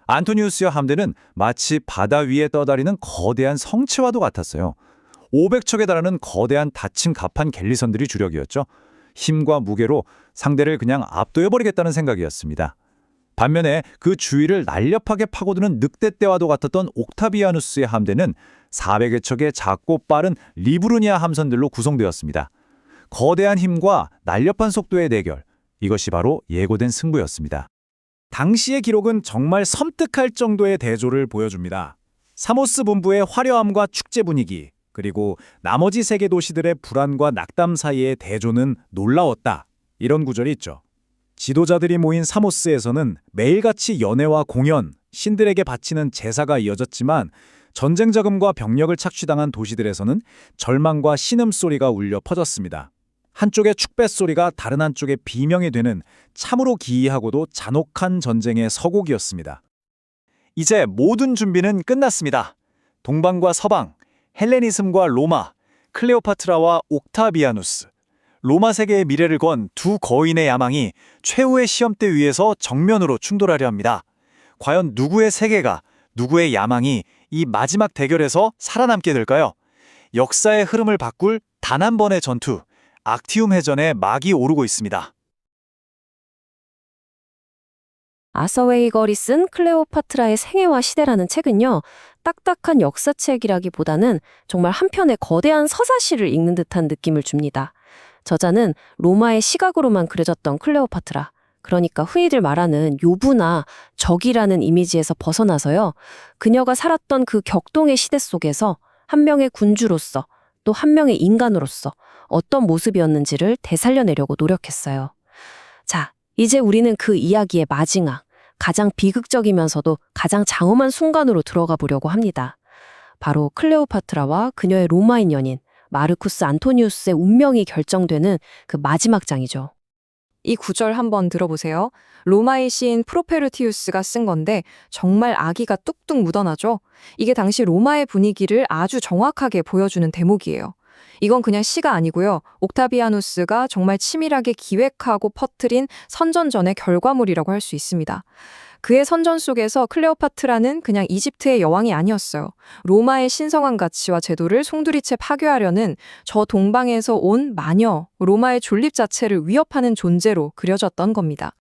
[SPEAKER 2] 안토니우스의 함대는 마치 바다 위에 떠다니는 거대한 성체와도 같았어요. 500척에 달하는 거대한 다친 갑판 갤리선들이 주력이었죠. 힘과 무게로 상대를 그냥 압도해버리겠다는 생각이었습니다. 반면에 그 주위를 날렵하게 파고드는 늑대떼와도 같았던 옥타비아누스의 함대는 400여 척의 작고 빠른 리브루니아 함선들로 구성되었습니다. 거대한 힘과 날렵한 속도의 대결, 이것이 바로 예고된 승부였습니다.
[SPEAKER 3] 당시의 기록은 정말 섬뜩할 정도의 대조를 보여줍니다. 사모스 본부의 화려함과 축제 분위기, 그리고 나머지 세계 도시들의 불안과 낙담 사이의 대조는 놀라웠다. 이런 구절이 있죠. 지도자들이 모인 사모스에서는 매일같이 연회와 공연, 신들에게 바치는 제사가 이어졌지만 전쟁 자금과 병력을 착취당한 도시들에서는 절망과 신음소리가 울려 퍼졌습니다. 한쪽의 축배소리가 다른 한쪽의 비명이 되는 참으로 기이하고도 잔혹한 전쟁의 서곡이었습니다. 이제 모든 준비는 끝났습니다. 동방과 서방, 헬레니즘과 로마, 클레오파트라와 옥타비아누스, 로마 세계의 미래를 건 두 거인의 야망이 최후의 시험대 위에서 정면으로 충돌하려 합니다. 과연 누구의 세계가, 누구의 야망이 이 마지막 대결에서 살아남게 될까요? 역사의 흐름을 바꿀 단 한 번의 전투, 악티움 해전에 막이 오르고 있습니다.
[SPEAKER 6] 아서웨이걸이 쓴 클레오파트라의 생애와 시대라는 책은요, 딱딱한 역사책이라기보다는 정말 한편의 거대한 서사시를 읽는 듯한 느낌을 줍니다. 저자는 로마의 시각으로만 그려졌던 클레오파트라, 그러니까 흔히들 말하는 요부나 적이라는 이미지에서 벗어나서요, 그녀가 살았던 그 격동의 시대 속에서 한 명의 군주로서 또 한 명의 인간으로서 어떤 모습이었는지를 되살려내려고 노력했어요. 자, 이제 우리는 그 이야기의 마지막, 가장 비극적이면서도 가장 장엄한 순간으로 들어가 보려고 합니다. 바로 클레오파트라와 그녀의 로마인 연인 마르쿠스 안토니우스의 운명이 결정되는 그 마지막 장이죠.
[SPEAKER 5] 이 구절 한번 들어보세요. 로마의 시인 프로페르티우스가 쓴 건데 정말 아기가 뚝뚝 묻어나죠? 이게 당시 로마의 분위기를 아주 정확하게 보여주는 대목이에요. 이건 그냥 시가 아니고요. 옥타비아누스가 정말 치밀하게 기획하고 퍼뜨린 선전전의 결과물이라고 할 수 있습니다. 그의 선전 속에서 클레오파트라는 그냥 이집트의 여왕이 아니었어요. 로마의 신성한 가치와 제도를 송두리째 파괴하려는 저 동방에서 온 마녀, 로마의 존립 자체를 위협하는 존재로 그려졌던 겁니다.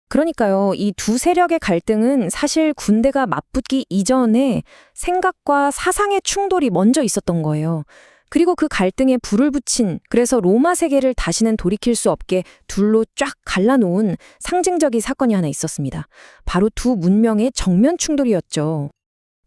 [SPEAKER 6] 그러니까요, 이 두 세력의 갈등은 사실 군대가 맞붙기 이전에 생각과 사상의 충돌이 먼저 있었던 거예요. 그리고 그 갈등에 불을 붙인, 그래서 로마 세계를 다시는 돌이킬 수 없게 둘로 쫙 갈라놓은 상징적인 사건이 하나 있었습니다. 바로 두 문명의 정면 충돌이었죠.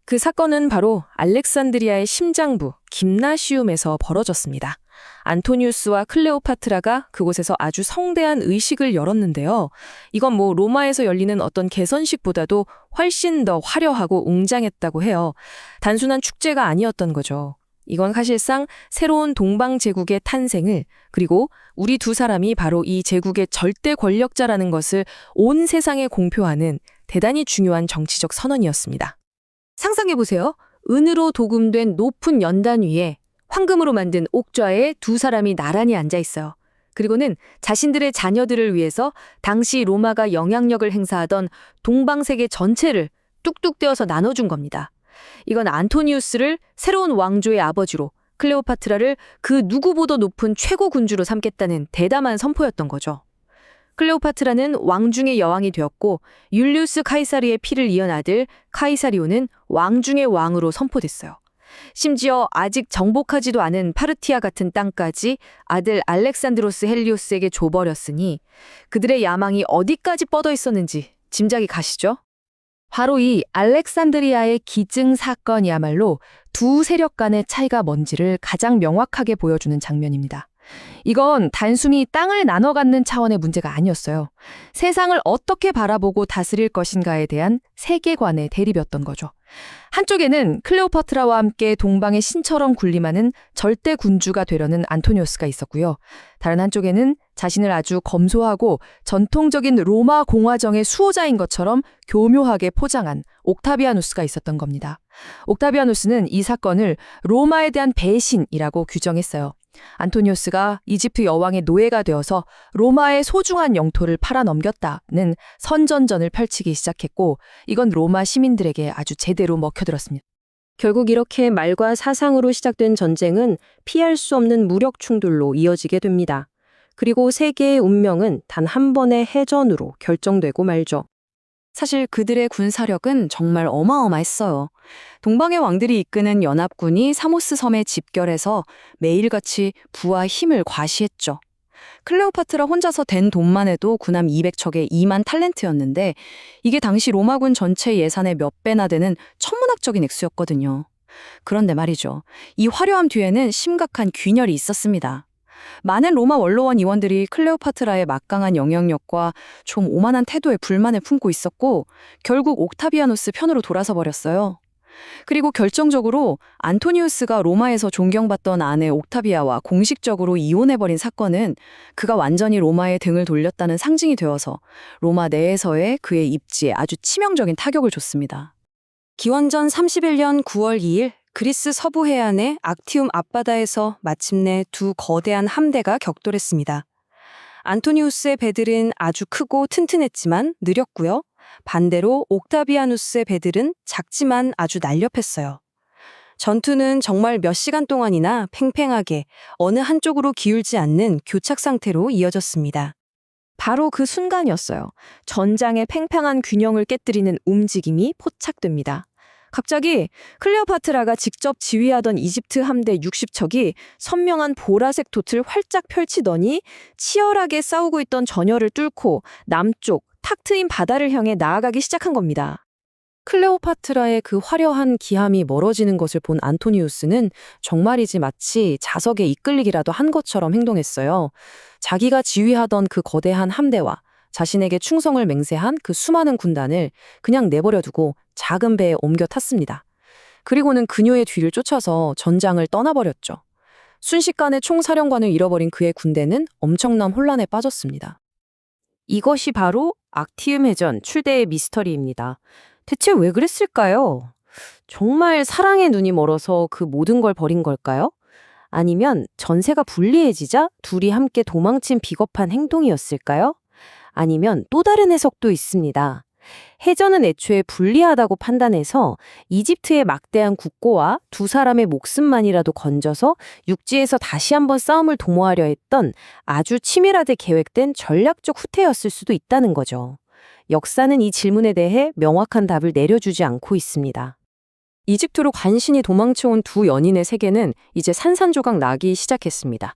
[SPEAKER 6] 그 사건은 바로 알렉산드리아의 심장부 김나시움에서 벌어졌습니다. 안토니우스와 클레오파트라가 그곳에서 아주 성대한 의식을 열었는데요. 이건 로마에서 열리는 어떤 개선식보다도 훨씬 더 화려하고 웅장했다고 해요. 단순한 축제가 아니었던 거죠.
[SPEAKER 5] 이건 사실상 새로운 동방 제국의 탄생을, 그리고 우리 두 사람이 바로 이 제국의 절대 권력자라는 것을 온 세상에 공표하는 대단히 중요한 정치적 선언이었습니다. 상상해보세요. 은으로 도금된 높은 연단 위에 황금으로 만든 옥좌에 두 사람이 나란히 앉아 있어요. 그리고는 자신들의 자녀들을 위해서 당시 로마가 영향력을 행사하던 동방세계 전체를 뚝뚝 떼어서 나눠준 겁니다. 이건 안토니우스를 새로운 왕조의 아버지로, 클레오파트라를 그 누구보다 높은 최고 군주로 삼겠다는 대담한 선포였던 거죠. 클레오파트라는 왕중의 여왕이 되었고 율리우스 카이사리의 피를 이은 아들 카이사리오는 왕중의 왕으로 선포됐어요. 심지어 아직 정복하지도 않은 파르티아 같은 땅까지 아들 알렉산드로스 헬리오스에게 줘버렸으니 그들의 야망이 어디까지 뻗어 있었는지 짐작이 가시죠? 바로 이 알렉산드리아의 기증 사건이야말로 두 세력 간의 차이가 뭔지를 가장 명확하게 보여주는 장면입니다. 이건 단순히 땅을 나눠 갖는 차원의 문제가 아니었어요. 세상을 어떻게 바라보고 다스릴 것인가에 대한 세계관의 대립이었던 거죠. 한쪽에는 클레오파트라와 함께 동방의 신처럼 군림하는 절대 군주가 되려는 안토니우스가 있었고요. 다른 한쪽에는 자신을 아주 검소하고 전통적인 로마 공화정의 수호자인 것처럼 교묘하게 포장한 옥타비아누스가 있었던 겁니다. 옥타비아누스는 이 사건을 로마에 대한 배신이라고 규정했어요. 안토니우스가 이집트 여왕의 노예가 되어서 로마의 소중한 영토를 팔아넘겼다는 선전전을 펼치기 시작했고 이건 로마 시민들에게 아주 제대로 먹혀들었습니다.
[SPEAKER 6] 결국 이렇게 말과 사상으로 시작된 전쟁은 피할 수 없는 무력 충돌로 이어지게 됩니다. 그리고 세계의 운명은 단 한 번의 해전으로 결정되고 말죠.
[SPEAKER 5] 사실 그들의 군사력은 정말 어마어마했어요. 동방의 왕들이 이끄는 연합군이 사모스 섬에 집결해서 매일같이 부와 힘을 과시했죠. 클레오파트라 혼자서 댄 돈만 해도 군함 200척에 2만 탈렌트였는데 이게 당시 로마군 전체 예산의 몇 배나 되는 천문학적인 액수였거든요. 그런데 말이죠. 이 화려함 뒤에는 심각한 균열이 있었습니다. 많은 로마 원로원 의원들이 클레오파트라의 막강한 영향력과 좀 오만한 태도에 불만을 품고 있었고 결국 옥타비아누스 편으로 돌아서 버렸어요. 그리고 결정적으로 안토니우스가 로마에서 존경받던 아내 옥타비아와 공식적으로 이혼해버린 사건은 그가 완전히 로마에 등을 돌렸다는 상징이 되어서 로마 내에서의 그의 입지에 아주 치명적인 타격을 줬습니다. 기원전 31년 9월 2일 그리스 서부 해안의 악티움 앞바다에서 마침내 두 거대한 함대가 격돌했습니다. 안토니우스의 배들은 아주 크고 튼튼했지만 느렸고요. 반대로 옥타비아누스의 배들은 작지만 아주 날렵했어요. 전투는 정말 몇 시간 동안이나 팽팽하게 어느 한쪽으로 기울지 않는 교착 상태로 이어졌습니다. 바로 그 순간이었어요. 전장의 팽팽한 균형을 깨뜨리는 움직임이 포착됩니다. 갑자기 클레오파트라가 직접 지휘하던 이집트 함대 60척이 선명한 보라색 돛을 활짝 펼치더니 치열하게 싸우고 있던 전열을 뚫고 남쪽 탁 트인 바다를 향해 나아가기 시작한 겁니다.
[SPEAKER 6] 클레오파트라의 그 화려한 기함이 멀어지는 것을 본 안토니우스는 정말이지 마치 자석에 이끌리기라도 한 것처럼 행동했어요. 자기가 지휘하던 그 거대한 함대와 자신에게 충성을 맹세한 그 수많은 군단을 그냥 내버려두고 작은 배에 옮겨 탔습니다. 그리고는 그녀의 뒤를 쫓아서 전장을 떠나버렸죠. 순식간에 총사령관을 잃어버린 그의 군대는 엄청난 혼란에 빠졌습니다. 이것이 바로 악티움 해전 출대의 미스터리입니다. 대체 왜 그랬을까요? 정말 사랑의 눈이 멀어서 그 모든 걸 버린 걸까요? 아니면 전세가 불리해지자 둘이 함께 도망친 비겁한 행동이었을까요? 아니면 또 다른 해석도 있습니다. 해전은 애초에 불리하다고 판단해서 이집트의 막대한 국고와 두 사람의 목숨만이라도 건져서 육지에서 다시 한번 싸움을 도모하려 했던 아주 치밀하게 계획된 전략적 후퇴였을 수도 있다는 거죠. 역사는 이 질문에 대해 명확한 답을 내려주지 않고 있습니다. 이집트로 간신히 도망쳐온 두 연인의 세계는 이제 산산조각 나기 시작했습니다.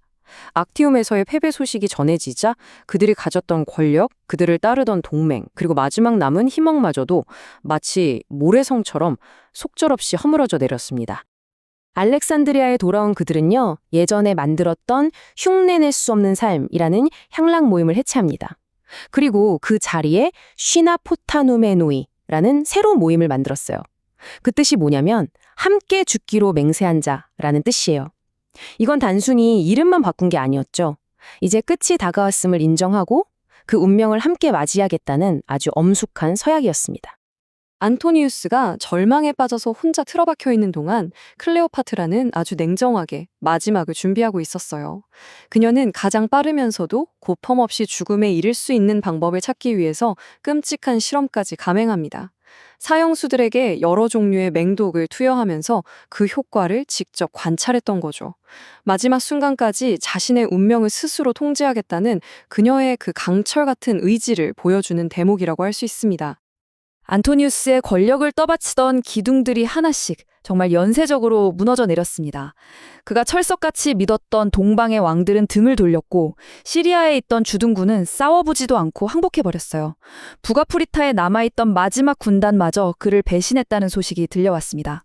[SPEAKER 6] 악티움에서의 패배 소식이 전해지자 그들이 가졌던 권력, 그들을 따르던 동맹, 그리고 마지막 남은 희망마저도 마치 모래성처럼 속절없이 허물어져 내렸습니다. 알렉산드리아에 돌아온 그들은요, 예전에 만들었던 흉내낼 수 없는 삶이라는 향락 모임을 해체합니다. 그리고 그 자리에 쉬나포타누메노이라는 새로운 모임을 만들었어요. 그 뜻이 뭐냐면 함께 죽기로 맹세한 자라는 뜻이에요. 이건 단순히 이름만 바꾼 게 아니었죠. 이제 끝이 다가왔음을 인정하고 그 운명을 함께 맞이하겠다는 아주 엄숙한 서약이었습니다.
[SPEAKER 4] 안토니우스가 절망에 빠져서 혼자 틀어박혀 있는 동안 클레오파트라는 아주 냉정하게 마지막을 준비하고 있었어요. 그녀는 가장 빠르면서도 고펌 없이 죽음에 이를 수 있는 방법을 찾기 위해서 끔찍한 실험까지 감행합니다. 사형수들에게 여러 종류의 맹독을 투여하면서 그 효과를 직접 관찰했던 거죠. 마지막 순간까지 자신의 운명을 스스로 통제하겠다는 그녀의 그 강철 같은 의지를 보여주는 대목이라고 할 수 있습니다.
[SPEAKER 7] 안토니우스의 권력을 떠받치던 기둥들이 하나씩 정말 연쇄적으로 무너져 내렸습니다. 그가 철석같이 믿었던 동방의 왕들은 등을 돌렸고 시리아에 있던 주둔군은 싸워보지도 않고 항복해버렸어요. 부가프리타에 남아있던 마지막 군단마저 그를 배신했다는 소식이 들려왔습니다.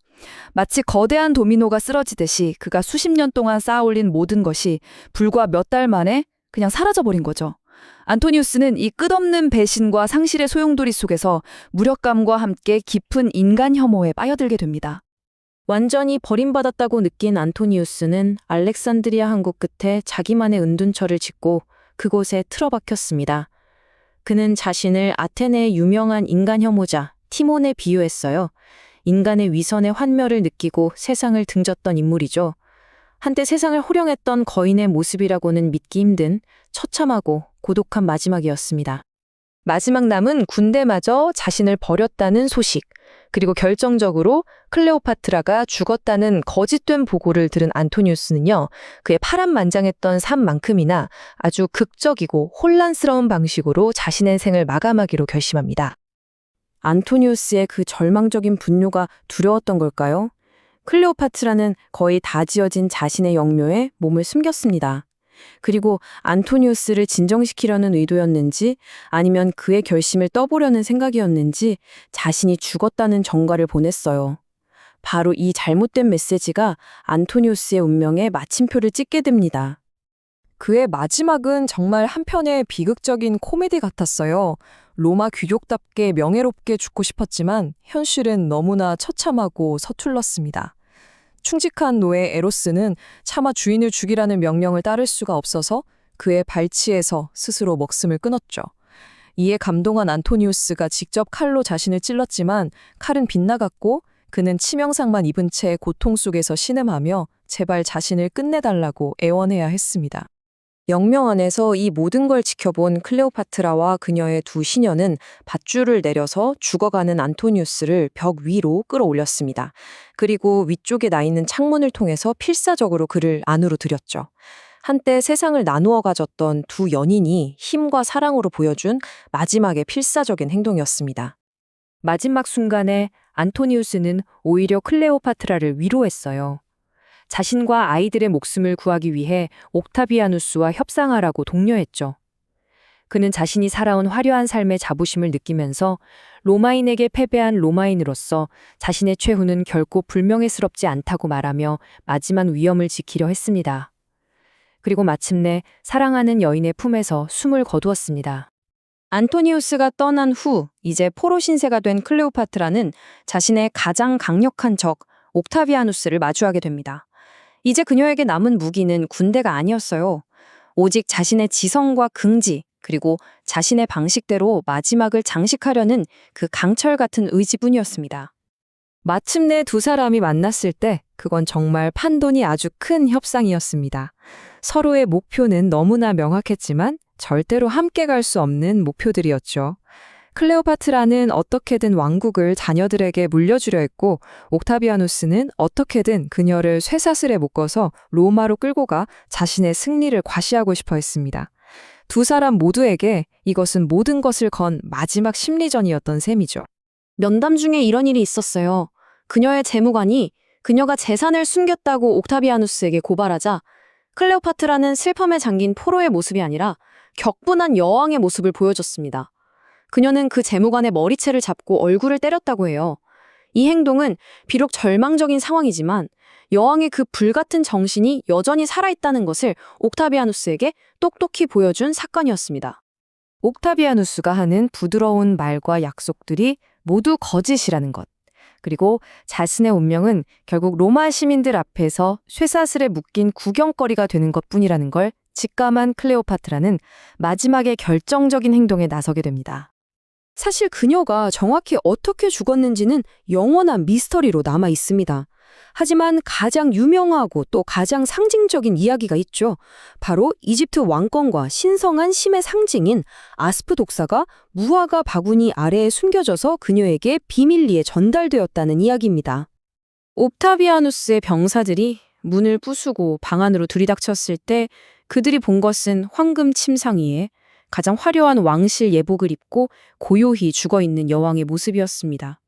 [SPEAKER 7] 마치 거대한 도미노가 쓰러지듯이 그가 수십 년 동안 쌓아올린 모든 것이 불과 몇 달 만에 그냥 사라져버린 거죠. 안토니우스는 이 끝없는 배신과 상실의 소용돌이 속에서 무력감과 함께 깊은 인간 혐오에 빠져들게 됩니다.
[SPEAKER 6] 완전히 버림받았다고 느낀 안토니우스는 알렉산드리아 항구 끝에 자기만의 은둔처를 짓고 그곳에 틀어박혔습니다. 그는 자신을 아테네의 유명한 인간 혐오자 티몬에 비유했어요. 인간의 위선의 환멸을 느끼고 세상을 등졌던 인물이죠. 한때 세상을 호령했던 거인의 모습이라고는 믿기 힘든 처참하고 고독한 마지막이었습니다. 마지막 남은 군대마저 자신을 버렸다는 소식, 그리고 결정적으로 클레오파트라가 죽었다는 거짓된 보고를 들은 안토니우스는요, 그의 파란만장했던 삶만큼이나 아주 극적이고 혼란스러운 방식으로 자신의 생을 마감하기로 결심합니다. 안토니우스의 그 절망적인 분노가 두려웠던 걸까요? 클레오파트라는 거의 다 지어진 자신의 영묘에 몸을 숨겼습니다. 그리고 안토니우스를 진정시키려는 의도였는지 아니면 그의 결심을 떠보려는 생각이었는지 자신이 죽었다는 전가를 보냈어요. 바로 이 잘못된 메시지가 안토니우스의 운명에 마침표를 찍게 됩니다.
[SPEAKER 5] 그의 마지막은 정말 한편의 비극적인 코미디 같았어요. 로마 귀족답게 명예롭게 죽고 싶었지만 현실은 너무나 처참하고 서툴렀습니다. 충직한 노예 에로스는 차마 주인을 죽이라는 명령을 따를 수가 없어서 그의 발치에서 스스로 목숨을 끊었죠. 이에 감동한 안토니우스가 직접 칼로 자신을 찔렀지만 칼은 빗나갔고 그는 치명상만 입은 채 고통 속에서 신음하며 제발 자신을 끝내달라고 애원해야 했습니다.
[SPEAKER 4] 영명 안에서 이 모든 걸 지켜본 클레오파트라와 그녀의 두 시녀는 밧줄을 내려서 죽어가는 안토니우스를 벽 위로 끌어올렸습니다. 그리고 위쪽에 나 있는 창문을 통해서 필사적으로 그를 안으로 들였죠. 한때 세상을 나누어 가졌던 두 연인이 힘과 사랑으로 보여준 마지막의 필사적인 행동이었습니다.
[SPEAKER 6] 마지막 순간에 안토니우스는 오히려 클레오파트라를 위로했어요. 자신과 아이들의 목숨을 구하기 위해 옥타비아누스와 협상하라고 독려했죠. 그는 자신이 살아온 화려한 삶의 자부심을 느끼면서 로마인에게 패배한 로마인으로서 자신의 최후는 결코 불명예스럽지 않다고 말하며 마지막 위엄을 지키려 했습니다. 그리고 마침내 사랑하는 여인의 품에서 숨을 거두었습니다. 안토니우스가 떠난 후 이제 포로 신세가 된 클레오파트라는 자신의 가장 강력한 적 옥타비아누스를 마주하게 됩니다. 이제 그녀에게 남은 무기는 군대가 아니었어요. 오직 자신의 지성과 긍지, 그리고 자신의 방식대로 마지막을 장식하려는 그 강철 같은 의지뿐이었습니다. 마침내 두 사람이 만났을 때 그건 정말 판돈이 아주 큰 협상이었습니다. 서로의 목표는 너무나 명확했지만 절대로 함께 갈 수 없는 목표들이었죠. 클레오파트라는 어떻게든 왕국을 자녀들에게 물려주려 했고 옥타비아누스는 어떻게든 그녀를 쇠사슬에 묶어서 로마로 끌고 가 자신의 승리를 과시하고 싶어 했습니다. 두 사람 모두에게 이것은 모든 것을 건 마지막 심리전이었던 셈이죠. 면담 중에 이런 일이 있었어요. 그녀의 재무관이 그녀가 재산을 숨겼다고 옥타비아누스에게 고발하자 클레오파트라는 슬픔에 잠긴 포로의 모습이 아니라 격분한 여왕의 모습을 보여줬습니다. 그녀는 그 재무관의 머리채를 잡고 얼굴을 때렸다고 해요. 이 행동은 비록 절망적인 상황이지만 여왕의 그 불같은 정신이 여전히 살아있다는 것을 옥타비아누스에게 똑똑히 보여준 사건이었습니다. 옥타비아누스가 하는 부드러운 말과 약속들이 모두 거짓이라는 것.
[SPEAKER 4] 그리고 자신의 운명은 결국 로마 시민들 앞에서 쇠사슬에 묶인 구경거리가 되는 것뿐이라는 걸 직감한 클레오파트라는 마지막에 결정적인 행동에 나서게 됩니다.
[SPEAKER 6] 사실 그녀가 정확히 어떻게 죽었는지는 영원한 미스터리로 남아 있습니다. 하지만 가장 유명하고 또 가장 상징적인 이야기가 있죠. 바로 이집트 왕권과 신성한 힘의 상징인 아스프 독사가 무화과 바구니 아래에 숨겨져서 그녀에게 비밀리에 전달되었다는 이야기입니다.
[SPEAKER 4] 옵타비아누스의 병사들이 문을 부수고 방 안으로 들이닥쳤을 때 그들이 본 것은 황금 침상 위에 가장 화려한 왕실 예복을 입고 고요히 죽어있는 여왕의 모습이었습니다.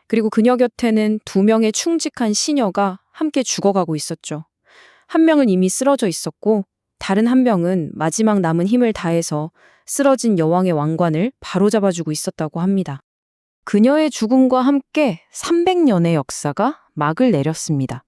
[SPEAKER 4] 그리고 그녀 곁에는 2명의 충직한 시녀가 함께 죽어가고 있었죠. 한 명은 이미 쓰러져 있었고 다른 한 명은 마지막 남은 힘을 다해서 쓰러진 여왕의 왕관을 바로잡아주고 있었다고 합니다. 그녀의 죽음과 함께 300년의 역사가 막을 내렸습니다.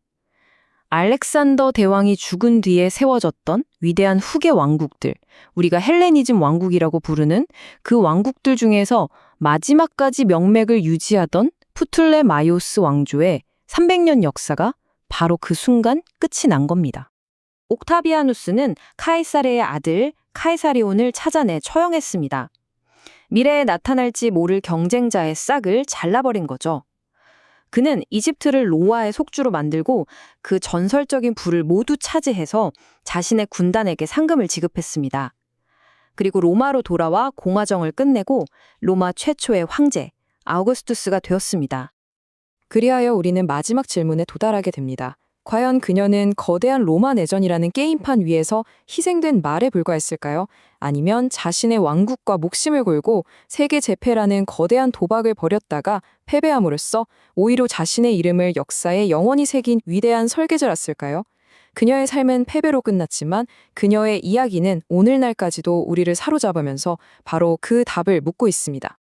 [SPEAKER 4] 알렉산더 대왕이 죽은 뒤에 세워졌던 위대한 후계 왕국들, 우리가 헬레니즘 왕국이라고 부르는 그 왕국들 중에서 마지막까지 명맥을 유지하던 프툴레마이오스 왕조의 300년 역사가 바로 그 순간 끝이 난 겁니다. 옥타비아누스는 카이사르의 아들 카이사리온을 찾아내 처형했습니다. 미래에 나타날지 모를 경쟁자의 싹을 잘라버린 거죠. 그는 이집트를 로마의 속주로 만들고 그 전설적인 부를 모두 차지해서 자신의 군단에게 상금을 지급했습니다. 그리고 로마로 돌아와 공화정을 끝내고 로마 최초의 황제 아우구스투스가 되었습니다.
[SPEAKER 5] 그리하여 우리는 마지막 질문에 도달하게 됩니다. 과연 그녀는 거대한 로마 내전이라는 게임판 위에서 희생된 말에 불과했을까요? 아니면 자신의 왕국과 목숨을 걸고 세계 재패라는 거대한 도박을 벌였다가 패배함으로써 오히려 자신의 이름을 역사에 영원히 새긴 위대한 설계자였을까요? 그녀의 삶은 패배로 끝났지만 그녀의 이야기는 오늘날까지도 우리를 사로잡으면서 바로 그 답을 묻고 있습니다.